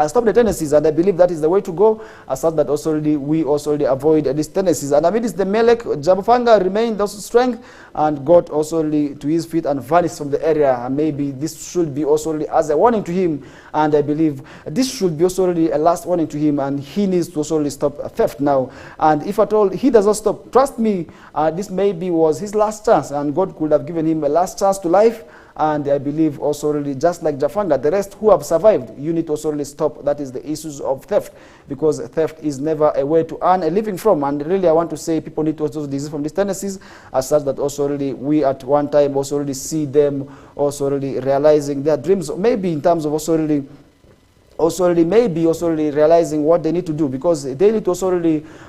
A: stop the tendencies. And I believe that is the way to go, such that also we also avoid these tendencies. And amidst the Melek, Jafanga remained also strength and got also to his feet and vanished from the area. And maybe this should be also as a warning to him. And I believe this should be also a last warning to him, and he needs to also stop theft now. And if at all he does not stop, trust me, this maybe was his last chance, and God could have given him a last chance to life. And I believe also really, just like Jafanga, the rest who have survived, you need to also really stop. That is the issues of theft, because theft is never a way to earn a living from. And really, I want to say people need to also desist from these tendencies, as such that also really we at one time also really see them also really realizing their dreams, maybe in terms of also really realizing what they need to do, because they need to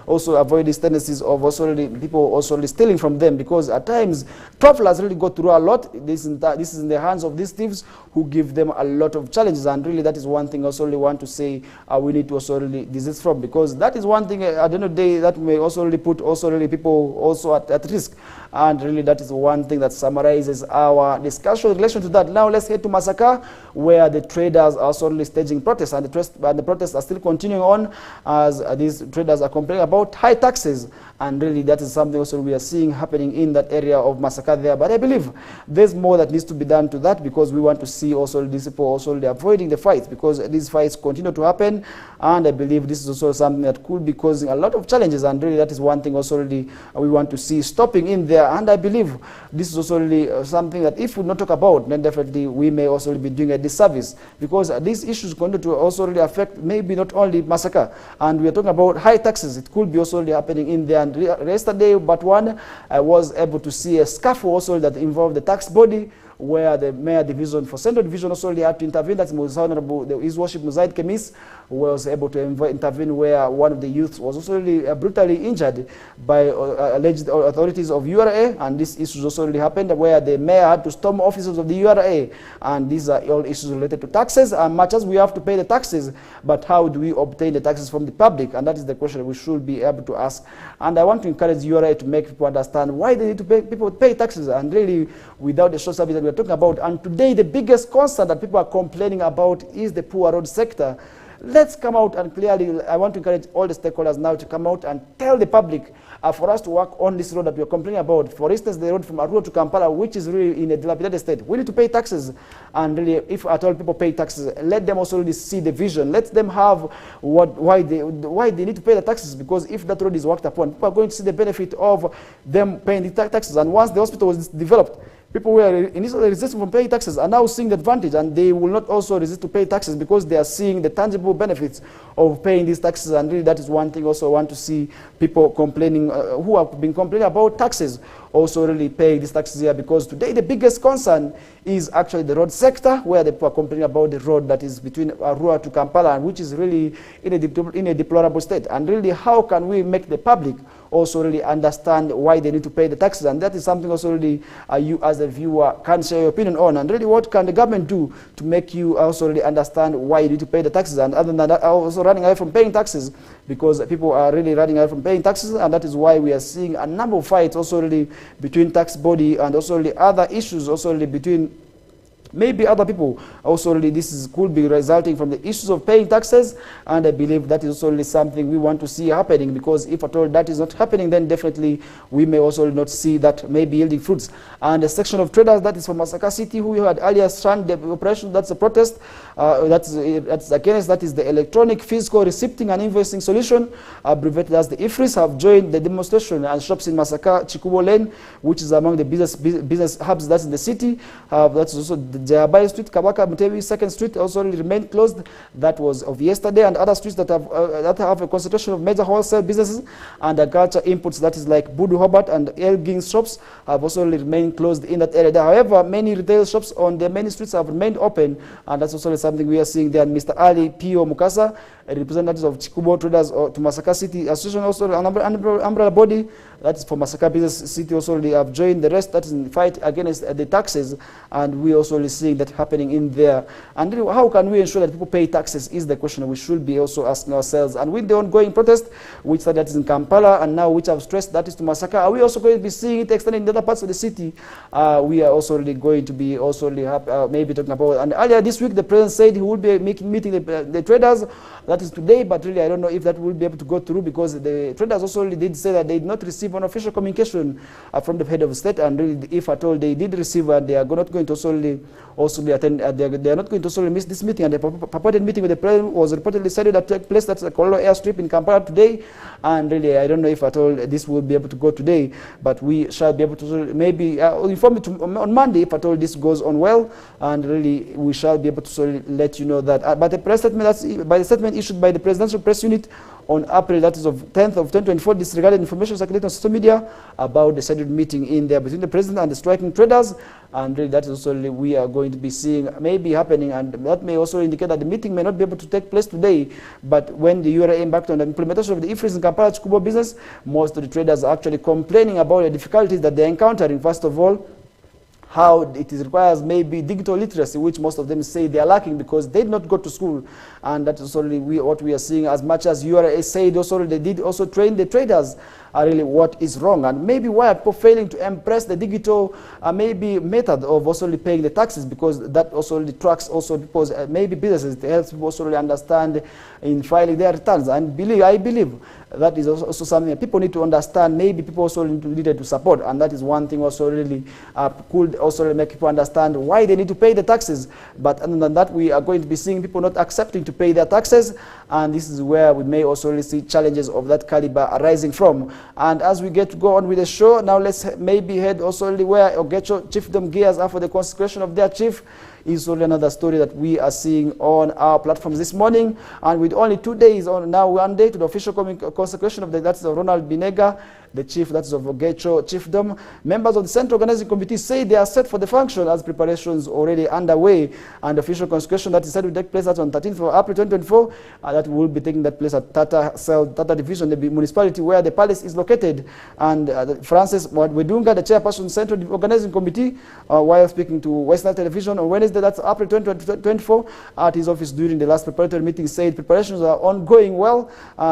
A: also avoid these tendencies of also people also stealing from them, because at times travelers really go through a lot. This is in the hands of these thieves, who give them a lot of challenges. And really that is one thing I also want to say we need to also desist from, because that is one thing at the end of the day that may also put also people also at risk. And really that is one thing that summarizes our discussion in relation to that. Now let's head to Masaka, where the traders are also staging protests, and the protests are still continuing on, as these traders are complaining about high taxes. And really that is something also we are seeing happening in that area of Masaka there. But I believe there's more that needs to be done to that, because we want to see also these people also avoiding the fights, because these fights continue to happen. And I believe this is also something that could be causing a lot of challenges, and really that is one thing also we want to see stopping in there. And I believe this is also something that if we not talk about, then definitely we may also be doing a disservice, because these issues continue to also affect maybe not only Masaka. And we are talking about high taxes. It could be also happening in there. And yesterday, but one, I was able to see a scuffle also that involved the tax body where the mayor division for Central Division also really had to intervene. That's His Honorable His Worship Muzaid Kemis, who was able to intervene where one of the youths was also really brutally injured by alleged authorities of URA, and this issue also really happened where the mayor had to storm offices of the URA, and these are all issues related to taxes. And much as we have to pay the taxes, but how do we obtain the taxes from the public? And that is the question we should be able to ask. And I want to encourage URA to make people understand why they need to pay taxes, and really without the social service that we are talking about. And today the biggest concern that people are complaining about is the poor road sector. Let's come out and clearly, I want to encourage all the stakeholders now to come out and tell the public for us to work on this road that we are complaining about. For instance, the road from Arua to Kampala, which is really in a dilapidated state. We need to pay taxes, and really, if at all people pay taxes, let them also really see the vision. Let them have why they need to pay the taxes, because if that road is worked upon, people are going to see the benefit of them paying the taxes. And once the hospital was developed, people who were initially resisting from paying taxes are now seeing the advantage, and they will not also resist to pay taxes because they are seeing the tangible benefits of paying these taxes. And really that is one thing also I want to see people complaining, who have been complaining about taxes, also really paying these taxes here, because today the biggest concern is actually the road sector, where the people are complaining about the road that is between Arua to Kampala, which is really in a deplorable state. And really, how can we make the public also really understand why they need to pay the taxes? And that is something also really you as a viewer can share your opinion on. And really, what can the government do to make you also really understand why you need to pay the taxes? And other than that, also running away from paying taxes, because people are really running away from paying taxes, and that is why we are seeing a number of fights also really between tax body and also really other issues also really between maybe other people. Also really this could be resulting from the issues of paying taxes, and I believe that is also really something we want to see happening, because if at all that is not happening, then definitely we may also not see that maybe yielding fruits. And a section of traders that is from Masaka City, who had earlier started the operation, that's a protest, that's against, that is the electronic physical receipting and invoicing solution, abbreviated as the IFRIS, have joined the demonstration, and shops in Masaka, Chikubo Lane, which is among the business hubs that's in the city, that's also the Jabai Street, Kabaka Mutebi 2nd Street also remained closed. That was of yesterday, and other streets that have a concentration of major wholesale businesses and agriculture inputs, that is like Budu Hobart and Elgin shops, have also remained closed in that area. However, many retail shops on the many streets have remained open, and that's also something we are seeing there. And Mr. Ali P.O. Mukasa, a representative of Chikubo Traders to Masaka City Association, also an umbrella body that is for Masaka Business City, also they have joined the rest, that is in the fight against the taxes, and we also seeing that happening in there. And how can we ensure that people pay taxes is the question we should be also asking ourselves. And with the ongoing protest, which that is in Kampala, and now which I've stressed that is to Masaka, are we also going to be seeing it extended in other parts of the city? We are also really going to be also really maybe talking about. And earlier this week, the president said he would be meeting the traders. That is today, but really I don't know if that will be able to go through, because the traders also really did say that they did not receive an official communication from the head of state, and really if at all they did receive, they are not going to also attend, they are not going to also miss this meeting. And the purported meeting with the president was reportedly said that took place, that's a Kololo airstrip in Kampala today, and really I don't know if at all this will be able to go today, but we shall be able to maybe inform you on Monday if at all this goes on well, and really we shall be able to let you know that. But the press statement, that's by the statement issued by the Presidential Press Unit on April, that is of 10th of 2024, disregarded information circulated on social media about the scheduled meeting in there between the president and the striking traders, and really that is also we are going to be seeing maybe happening, and that may also indicate that the meeting may not be able to take place today. But when the URA embarked on the implementation of the IFRIS in Kampala Chikubo business, most of the traders are actually complaining about the difficulties that they're encountering. First of all, how it requires maybe digital literacy, which most of them say they are lacking because they did not go to school. And that is already what we are seeing. As much as URA said also, they did also train the traders really what is wrong, and maybe why are people failing to embrace the digital maybe method of also paying the taxes, because that also tracks also people's maybe businesses. It helps people also really understand in filing their returns. And I believe that is also something that people need to understand. Maybe people also needed to support, and that is one thing also really could also really make people understand why they need to pay the taxes. But other than that, we are going to be seeing people not accepting to pay their taxes, and this is where we may also really see challenges of that caliber arising from. And as we get to go on with the show, now let's maybe head also really where Ogecho chiefdom gears are for the consecration of their chief. Is only another story that we are seeing on our platforms this morning. And with only 2 days on now, 1 day to the official consecration of that's Ronald Binega, the chief, that is of Ogecho Chiefdom. Members of the Central Organizing Committee say they are set for the function as preparations already underway, and official consecration that is said to take place on 13th of April 2024, that will be taking that place at Tata Division, the municipality where the palace is located. And Francis Wedunga, the chairperson of the Central Organizing Committee, while speaking to Western Television on Wednesday, that's April 2024, at his office during the last preparatory meeting, said preparations are ongoing well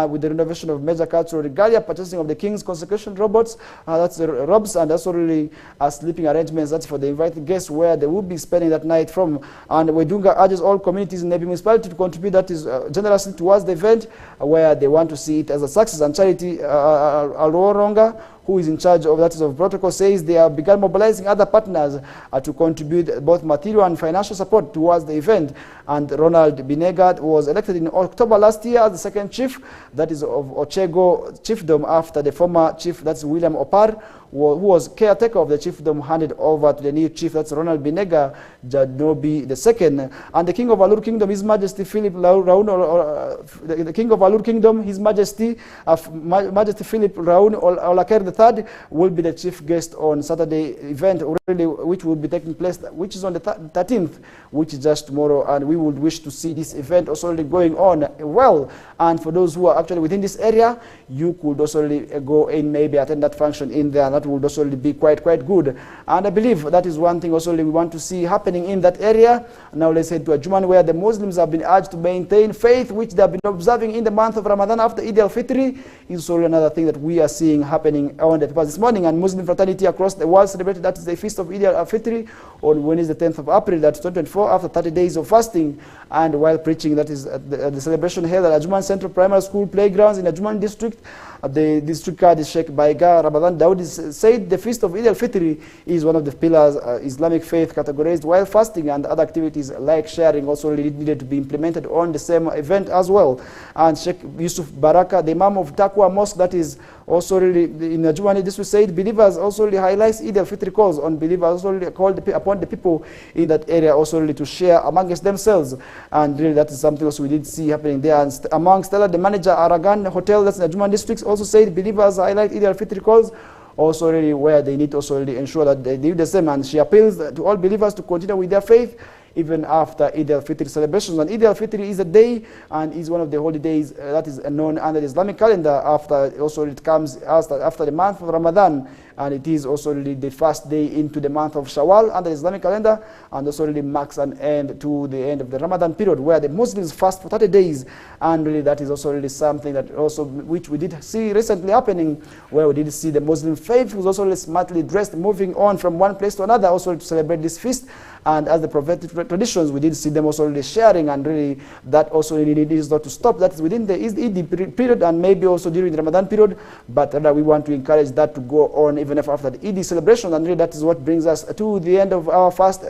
A: with the renovation of major cultural regalia, purchasing of the King's consecration robots, that's the robes, and also really sleeping arrangements, that's for the invited guests where they will be spending that night from. And Wedunga urges all communities in the municipality to contribute, that is generously towards the event, where they want to see it as a success. And Charity Aloronga, who is in charge of that of protocol, says they have begun mobilizing other partners to contribute both material and financial support towards the event. And Ronald Binegard was elected in October last year as the second chief, that is of Ochego Chiefdom, after the former chief, that's William Opar, who was caretaker of the chiefdom, handed over to the new chief, that's Ronald Binega Jadnobi II. And the king of Alur Kingdom, His Majesty Philip Raun, the king of Alur Kingdom, His Majesty Philip Raun Olaker III, will be the chief guest on Saturday event, really, which will be taking place, which is on the 13th, which is just tomorrow. And we would wish to see this event also really going on well. And for those who are actually within this area, you could also really go in, maybe attend that function in there. That would also really be quite good. And I believe that is one thing also really we want to see happening in that area. Now let's head to Ajuman, where the Muslims have been urged to maintain faith, which they have been observing in the month of Ramadan after Eid al-Fitr. Is also another thing that we are seeing happening on the papers this morning. And Muslim fraternity across the world celebrated, that is the feast of Eid al-Fitr on Wednesday, the 10th of April, that's 2024, after 30 days of fasting. And while preaching, that is the celebration held at Ajuman Central Primary School playgrounds in Ajuman district, the district card Sheikh Baiga Ramadan Dawood said the feast of Eid al-Fitr is one of the pillars Islamic faith categorized, while fasting and other activities like sharing also really needed to be implemented on the same event as well. And Sheikh Yusuf Baraka, the Imam of Taqwa Mosque, that is also really in Ajuman district, said believers also really highlights Eid al-Fitr calls on believers, also really called upon the people in that area also really to share amongst themselves. And really that is something also we did see happening there. And among Stella, the manager Aragan Hotel, that's in Ajuman district, also said believers highlight Eid al-Fitr calls also really where they need to also really ensure that they do the same. And she appeals to all believers to continue with their faith even after Eid al-Fitr celebrations. And Eid al-Fitr is a day and is one of the holy days that is known under the Islamic calendar. After also it comes after the month of Ramadan, and it is also really the first day into the month of Shawwal under the Islamic calendar, and also really marks an end to the end of the Ramadan period, where the Muslims fast for 30 days. And really that is also really something that also which we did see recently happening, where we did see the Muslim faith was also really smartly dressed, moving on from one place to another also to celebrate this feast. And as the prophetic traditions, we did see them also really sharing, and really that also really needs not to stop. That is within the Eid period and maybe also during the Ramadan period, but rather we want to encourage that to go on even if after the Eid celebration. And really that is what brings us to the end of our first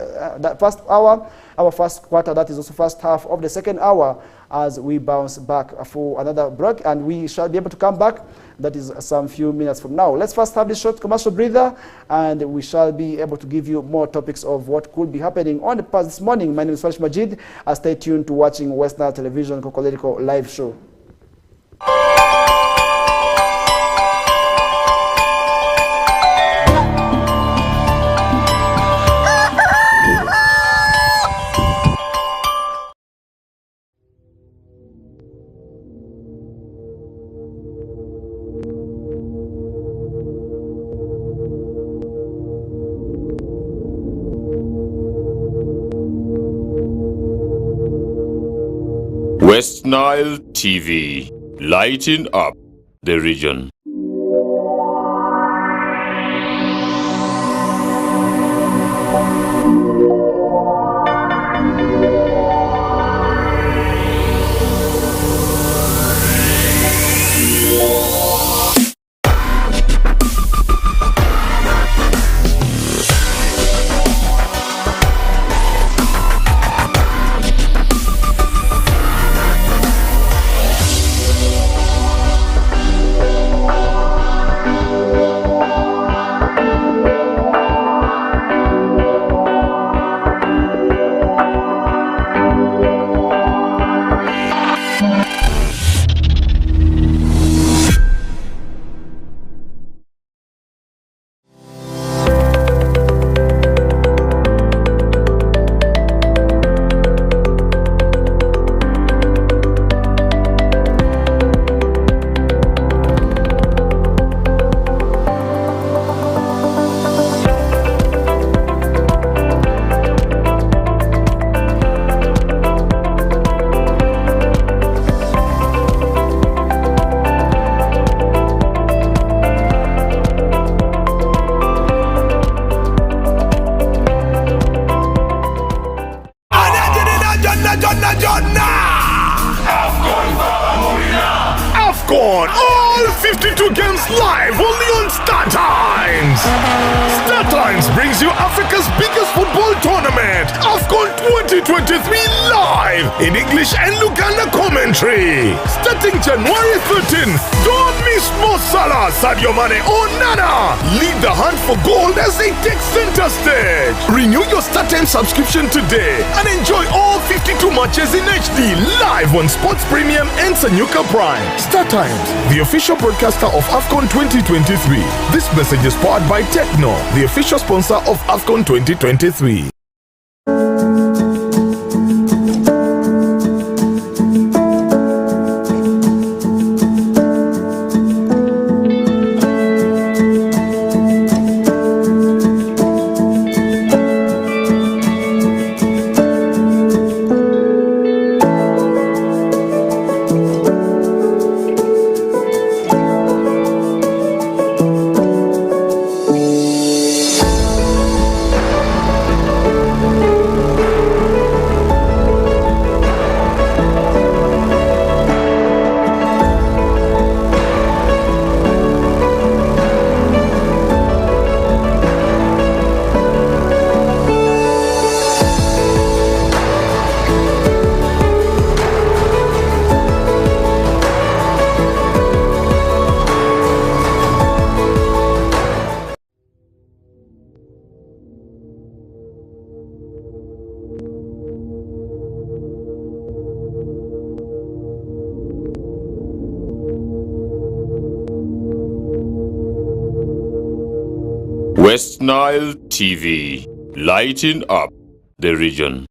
A: hour, our first quarter, that is also first half of the second hour, as we bounce back for another break, and we shall be able to come back, that is some few minutes from now. Let's first have this short commercial breather, and we shall be able to give you more topics of what could be happening on the past this morning. My name is FARISH Majid. Stay tuned to watching Western Television Kokoliriko live show.
B: West Nile TV, lighting up the region.
C: brings you Africa's biggest football tournament, AFCON 2023 live in English and Luganda commentary. Starting January 13th, don't miss Mo Salah, Sadio Mane or Nana. Lead the hunt for gold as they take center stage. Renew your StarTimes subscription today and enjoy all 52 matches in HD live on Sports Premium and Sanyuka Prime. StarTimes, the official broadcaster of AFCON 2023. This message is powered by Techno, the official sponsor of AFCON 2023.
B: West Nile TV, lighting up the region.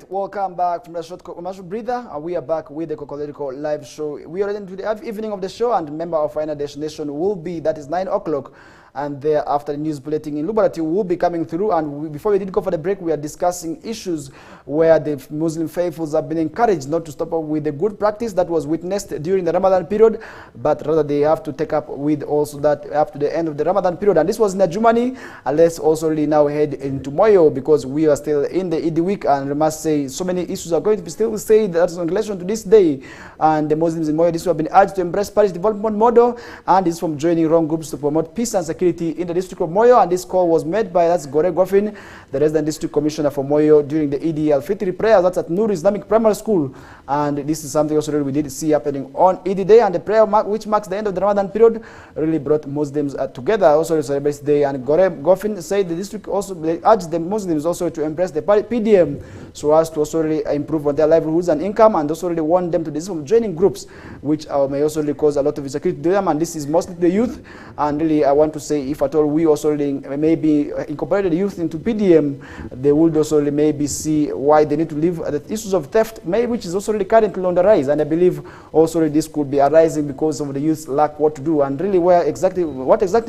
A: Welcome back from the short commercial breather. We are back with the Kokoliriko live show. We are into the evening of the show, and member of Final Destination will be, that is 9 o'clock. And thereafter, the news bulletin in Lubarati will be coming through. And before we did go for the break, we are discussing issues where the Muslim faithfuls have been encouraged not to stop up with the good practice that was witnessed during the Ramadan period, but rather they have to take up with also that up to the end of the Ramadan period. And this was in Ajumani. And let's also really now head into Moyo, because we are still in the Eid week, and I must say so many issues are going to be still say that in relation to this day. And the Muslims in Moyo this have been urged to embrace Parish development model, and this from joining wrong groups to promote peace and security in the district of Moyo. And this call was made by Gore Goffin, the resident district commissioner for Moyo, during the Eid al-Fitr prayers. That's at Nur Islamic Primary School. And this is something also we did see happening on Eid day, and the prayer which marks the end of the Ramadan period really brought Muslims together. Also celebrates day, and Gore Goffin said the district also urged the Muslims also to embrace the PDM so as to also really improve on their livelihoods and income, and also really want them to desist from joining groups which may also really cause a lot of insecurity to them. And this is mostly the youth. And really I want to say, if at all we also really maybe incorporate the youth into PDM, they would also really maybe see why they need to leave the issues of theft, which is also really currently on the rise. And I believe also really this could be arising because of the youth lack what to do, and really what exactly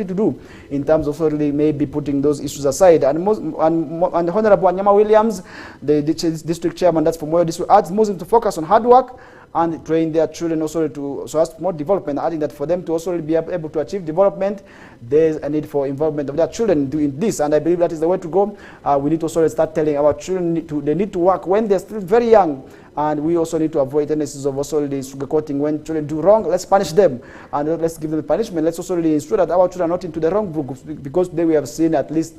A: to do in terms of really maybe putting those issues aside. And Honorable Anyama Williams, the district chairman, that's for Moyo District, urged Muslims to focus on hard work and train their children also so as to promote development, adding that for them to also be able to achieve development, there's a need for involvement of their children doing this. And I believe that is the way to go. We need to also start telling our children they need to work when they're still very young. And we also need to avoid tendencies of also the sugarcoating. When children do wrong, let's punish them, and let's give them the punishment. Let's also really ensure that our children are not into the wrong groups, because today we have seen at least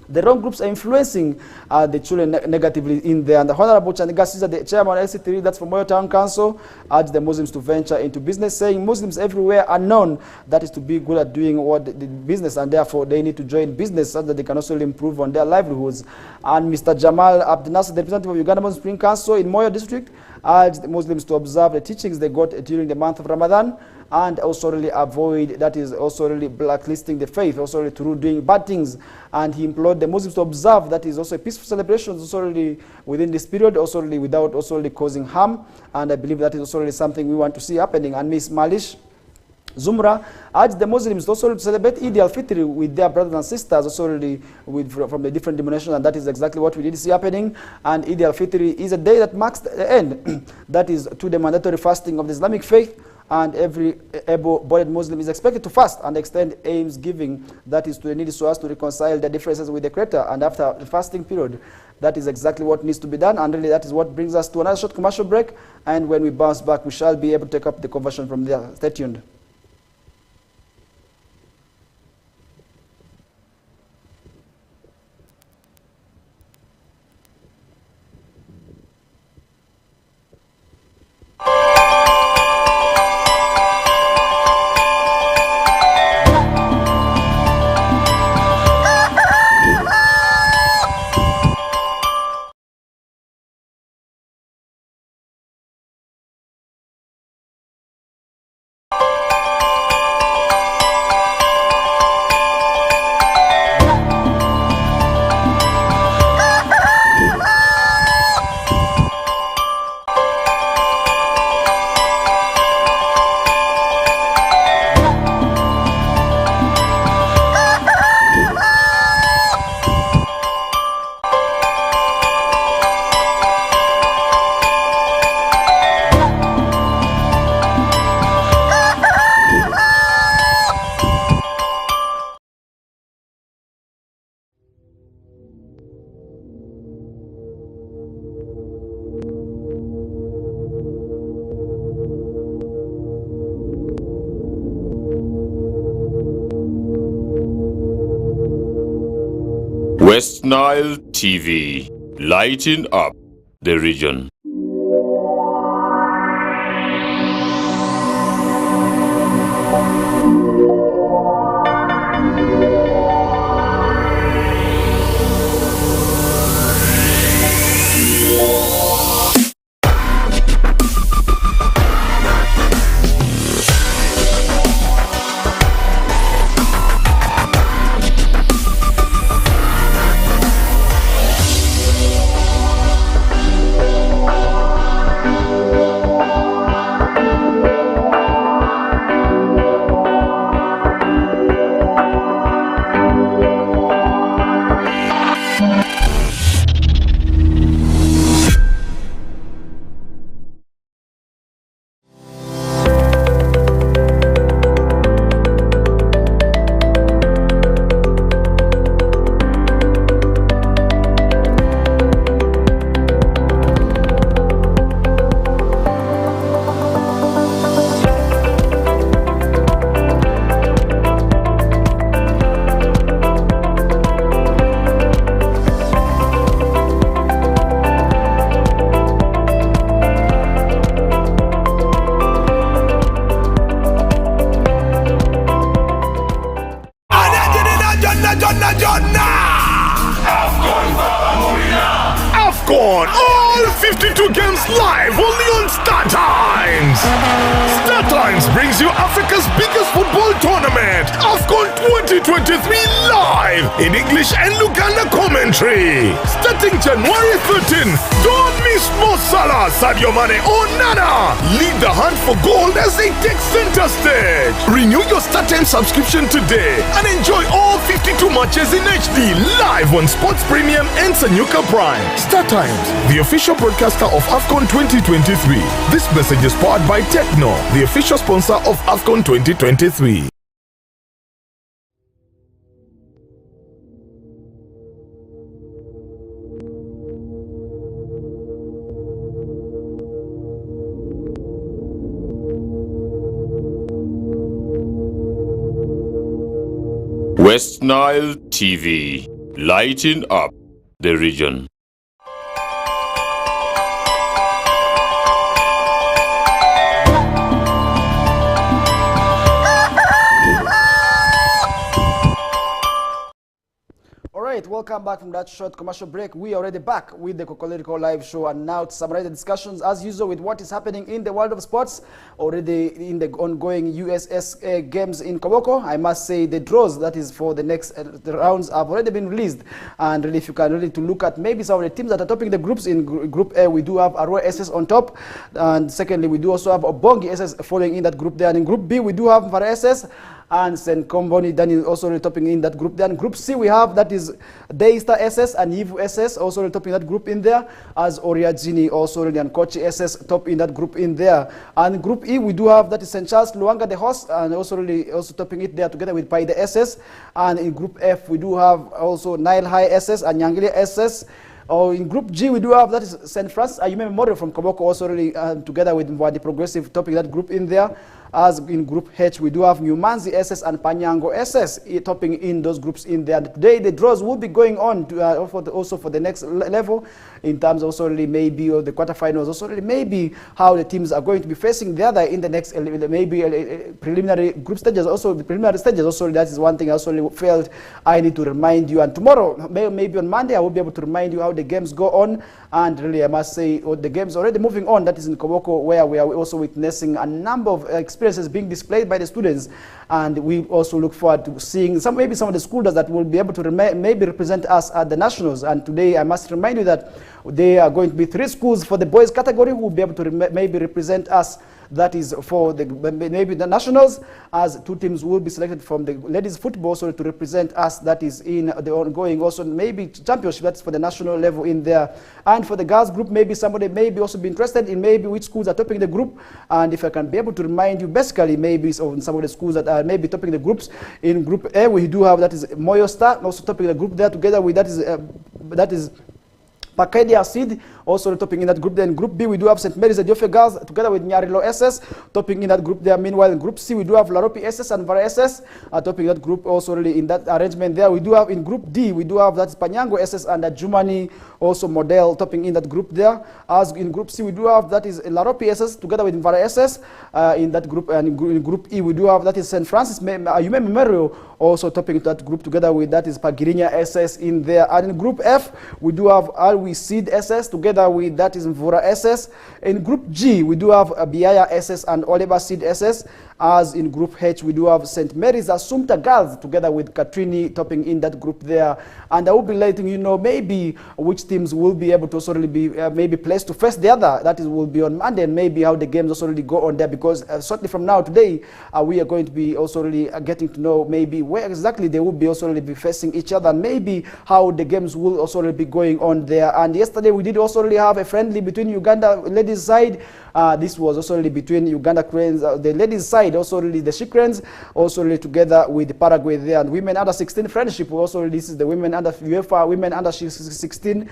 A: the wrong groups are influencing the children negatively in there. And the Honorable Chandiga Caesar, the chairman of LC3, that's from Moyo Town Council, urged the Muslims to venture into business, saying Muslims everywhere are known that is to be good at doing what the business, and therefore they need to join business so that they can also improve on their livelihoods. And Mr. Jamal Abdinasser, the representative of Uganda Muslim Spring Council in Moyo District, urged the Muslims to observe the teachings they got during the month of Ramadan, and also really avoid, that is also really blacklisting the faith, also really through doing bad things. And he implored the Muslims to observe, that is also a peaceful celebration, also really within this period, also really without also really causing harm. And I believe that is also really something we want to see happening. And Ms. Malish Zumra urged the Muslims also to celebrate Eid al-Fitr with their brothers and sisters, also really from the different denominations, and that is exactly what we did see happening. And Eid al-Fitr is a day that marks the end, that is to the mandatory fasting of the Islamic faith. and every able-bodied Muslim is expected to fast and extend alms giving, that is to the needy, so as to reconcile their differences with the Creator. And after the fasting period, that is exactly what needs to be done, and really that is what brings us to another short commercial break, and when we bounce back, we shall be able to take up the conversation from there. Stay tuned.
B: West Nile TV, lighting up the region.
C: AFCON, all 52 games live only on StarTimes. StarTimes brings you Africa's biggest football tournament, AFCON 2023 live in English and Luganda commentary. Starting January 13th, don't miss Mo Salah, Sadio Mane or Nana. Lead the hunt for gold as they take center stage. Renew your StarTimes subscription today and enjoy all 52 matches in HD live on Sports Premium and Sanyuka Prime. StarTimes, the official broadcaster of AFCON 2023. This message is powered by Techno, the official sponsor of AFCON 2023.
B: West Nile TV, lighting up the region.
A: Alright, welcome back from that short commercial break. We are already back with the Kokoliriko live show, and now to summarize the discussions as usual with what is happening in the world of sports. Already in the ongoing USS games in Koboko, I must say the draws, that is for the next the rounds, have already been released. And really, if you can really to look at maybe some of the teams that are topping the groups, in Group A we do have Arroa SS on top, and secondly we do also have Obongi SS following in that group there, and in Group B we do have Mvara SS, and St. Comboni, then is also topping in that group. Then Group C we have, that is Daystar SS and Yivu SS, also topping that group in there, as Oriagini also and Kochi SS top in that group in there. And Group E we do have, that is St. Charles Luanga the host, and also topping it there together with Pai the SS. And in Group F we do have also Nile High SS and Nyangili SS. In Group G, we do have, that is St. Francis Ayume Memorial from Koboko, also really together with the Progressive topping that group in there. As in Group H, we do have Nyumanzi SS and Panyango SS topping in those groups in there. Today, the draws will be going on to, also for the next level, in terms also really maybe of the quarterfinals, also really maybe how the teams are going to be facing the other in the next maybe preliminary group stages. Also, the preliminary stages, also that is one thing I also felt I need to remind you. And tomorrow, maybe on Monday, I will be able to remind you how the games go on. And really, I must say, the games already moving on. That is in Koboko, where we are also witnessing a number of experiences being displayed by the students. And we also look forward to seeing maybe some of the schools that will be able to maybe represent us at the nationals. And today, I must remind you that there are going to be 3 schools for the boys category who will be able to maybe represent us. That is for maybe the nationals, as 2 teams will be selected from the ladies football so to represent us. That is in the ongoing also maybe championship, that's for the national level in there. And for the girls group, maybe somebody maybe also be interested in maybe which schools are topping the group. And if I can be able to remind you, basically maybe on some of the schools that are maybe topping the groups. In Group A, we do have, that is Moyo Star, also topping the group there together with that is Pakedia Seed, also topping in that group. Then Group B, we do have St. Mary's Adiofe Girls together with Nyarilo SS, topping in that group there. Meanwhile, in Group C, we do have Laropi SS and Vara SS, topping that group also really in that arrangement there. We do have in Group D, we do have that Panyango SS and Jumani also model topping in that group there. As in Group C, we do have, that is Laropi SS together with Vara SS in that group. And in Group E, we do have, that is St. Francis Ayume Memorial also topping that group together with, that is Pagirinya SS in there. And in Group F, we do have Alwi Seed SS together with, that is Mvura SS. In Group G, we do have Biaya SS and Oliver Seed SS. As in Group H, we do have St. Mary's Assumpta Girls together with Katrini topping in that group there. And I will be letting you know maybe which teams will be able to also really be maybe placed to face the other. That is will be on Monday, and maybe how the games also really go on there, because certainly from now today, we are going to be also really getting to know maybe where exactly they will be also really be facing each other, and maybe how the games will also really be going on there. And yesterday we did also really have a friendly between Uganda ladies side. This was also really between Uganda Cranes, the ladies side, also really the She Cranes, also really together with Paraguay there. And women under 16 friendship, also really, this is the women under UEFA, women under 16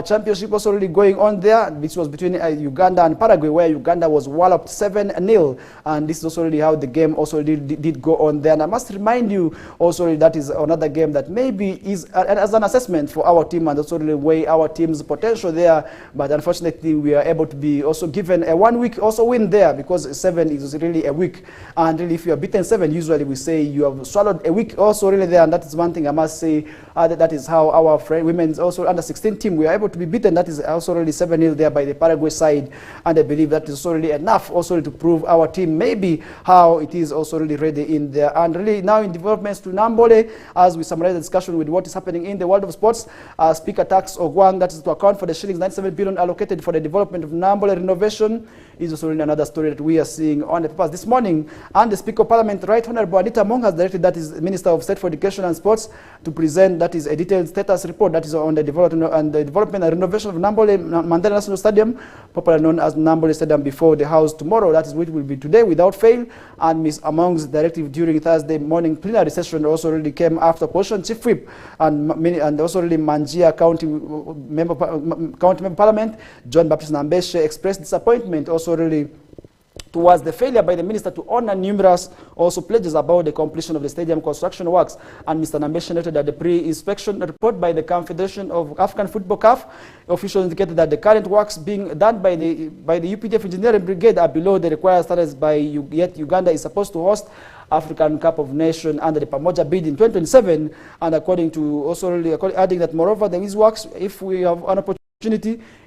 A: championship also really going on there. This was between Uganda and Paraguay, where Uganda was walloped 7-0. And this is also really how the game also did go on there. And I must remind you also really that is another game that maybe is as an assessment for our team, and also really weigh our team's potential there. But unfortunately, we are able to be also given a 1 week also win there, because 7 is really a week. And really, if you are beaten 7, usually we say you have swallowed a week also really there. And that is one thing I must say, that is how our women's also under 16 team, we are able to be beaten. That is also really 7-0 there by the Paraguay side. And I believe that is also really enough also to prove our team maybe how it is also really ready in there. And really now in developments to Nambole, as we summarize the discussion with what is happening in the world of sports, Speaker Tax Ogwang, that is to account for the shillings 97 billion allocated for the development of Nambole renovation, is also really another story that we are seeing on the papers this morning. And the Speaker of Parliament, Right Honorable Anita Mong, has directed, that is Minister of State for Education and Sports, to present, that is a detailed status report that is on the development and renovation of Nambole Mandela National Stadium, popularly known as Nambole Stadium, before the House tomorrow. That is which will be today without fail. And Ms. Among's directive during Thursday morning plenary session also really came after Opposition Chief Whip and also really Manjia County Member Parliament, John Baptist Nambeshe, expressed disappointment also really towards the failure by the minister to honor numerous also pledges about the completion of the stadium construction works. And Mr. Nambeshe noted that the pre-inspection report by the Confederation of African Football CAF officials indicated that the current works being done by the UPDF Engineering Brigade are below the required standards, yet Uganda is supposed to host African Cup of Nations under the Pamoja bid in 2027. And according to also really adding that moreover these works, if we have an opportunity,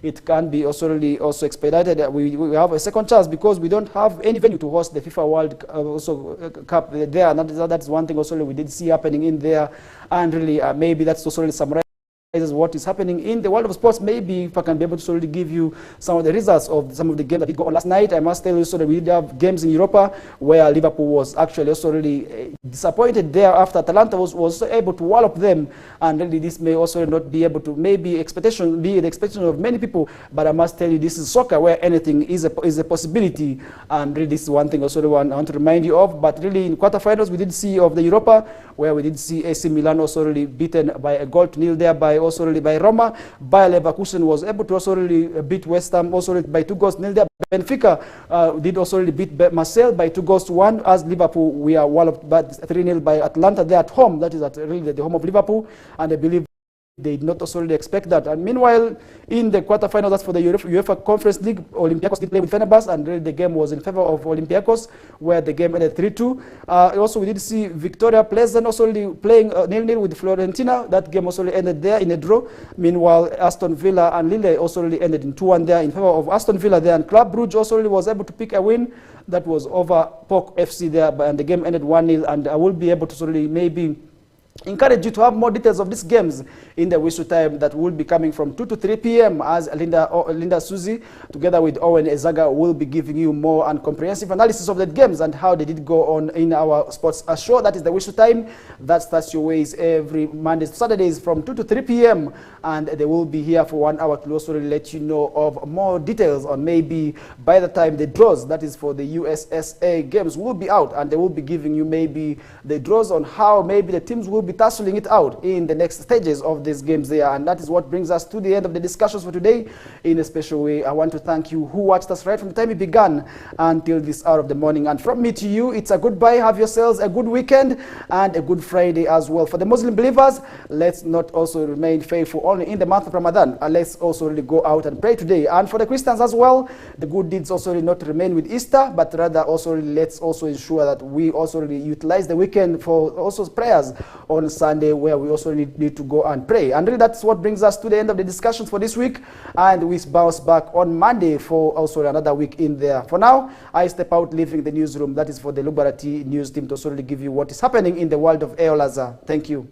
A: it can be also really expedited. We have a second chance, because we don't have any venue to host the FIFA World Cup there. And that is one thing also we did see happening in there. And really maybe that's also really summarized what is happening in the world of sports. Maybe if I can be able to sort of give you some of the results of some of the games that did go on last night. I must tell you, so that we did have games in Europa where Liverpool was actually also really disappointed there after Atalanta was able to wallop them, and really this may also not be able to be the expectation of many people. But I must tell you, this is soccer where anything is a possibility, and really this is one thing also I want to remind you of. But really in quarterfinals we did see of the Europa where we did see AC Milan also really beaten by a goal to nil there by also really by Roma. Bayer Leverkusen was able to also really beat West Ham also really by 2 goals to nil there. Benfica did also really beat Marseille by 2 goals to 1. As Liverpool, we are walloped by 3-0 by Atlanta. They at home. That is really the home of Liverpool, and I believe they did not also really expect that. And meanwhile, in the quarterfinals, that's for the UEFA Conference League, Olympiacos did play with Fenerbahce, and really the game was in favor of Olympiacos, where the game ended 3-2. Also, we did see Victoria Pleasant also really playing 0-0 with Fiorentina. That game also really ended there in a draw. Meanwhile, Aston Villa and Lille also really ended in 2-1 there in favor of Aston Villa there. And Club Brugge also really was able to pick a win. That was over POC FC there, and the game ended 1-0. And I will be able to sort of maybe encourage you to have more details of these games in the whistle time that will be coming from 2 to 3 p.m. as Linda Suzy together with Owen Ezaga will be giving you more and comprehensive analysis of the games and how they did go on in our sports show. That is the whistle time. That starts your ways every Mondays to Saturdays from 2 to 3 p.m. and they will be here for 1 hour to also let you know of more details on maybe by the time the draws, that is for the USSA games, will be out, and they will be giving you maybe the draws on how maybe the teams will be tussling it out in the next stages of these games there. And that is what brings us to the end of the discussions for today. In a special way, I want to thank you who watched us right from the time we began until this hour of the morning. And from me to you, it's a goodbye. Have yourselves a good weekend and a good Friday as well. For the Muslim believers, let's not also remain faithful only in the month of Ramadan. Let's also really go out and pray today. And for the Christians as well, the good deeds also really not remain with Easter, but rather also really let's also ensure that we also really utilize the weekend for also prayers on Sunday, where we also need to go and pray. And really that's what brings us to the end of the discussions for this week, and we bounce back on Monday for also another week in there. For now, I step out leaving the newsroom. That is for the Lubarati news team to also really give you what is happening in the world of Eolaza. Thank you.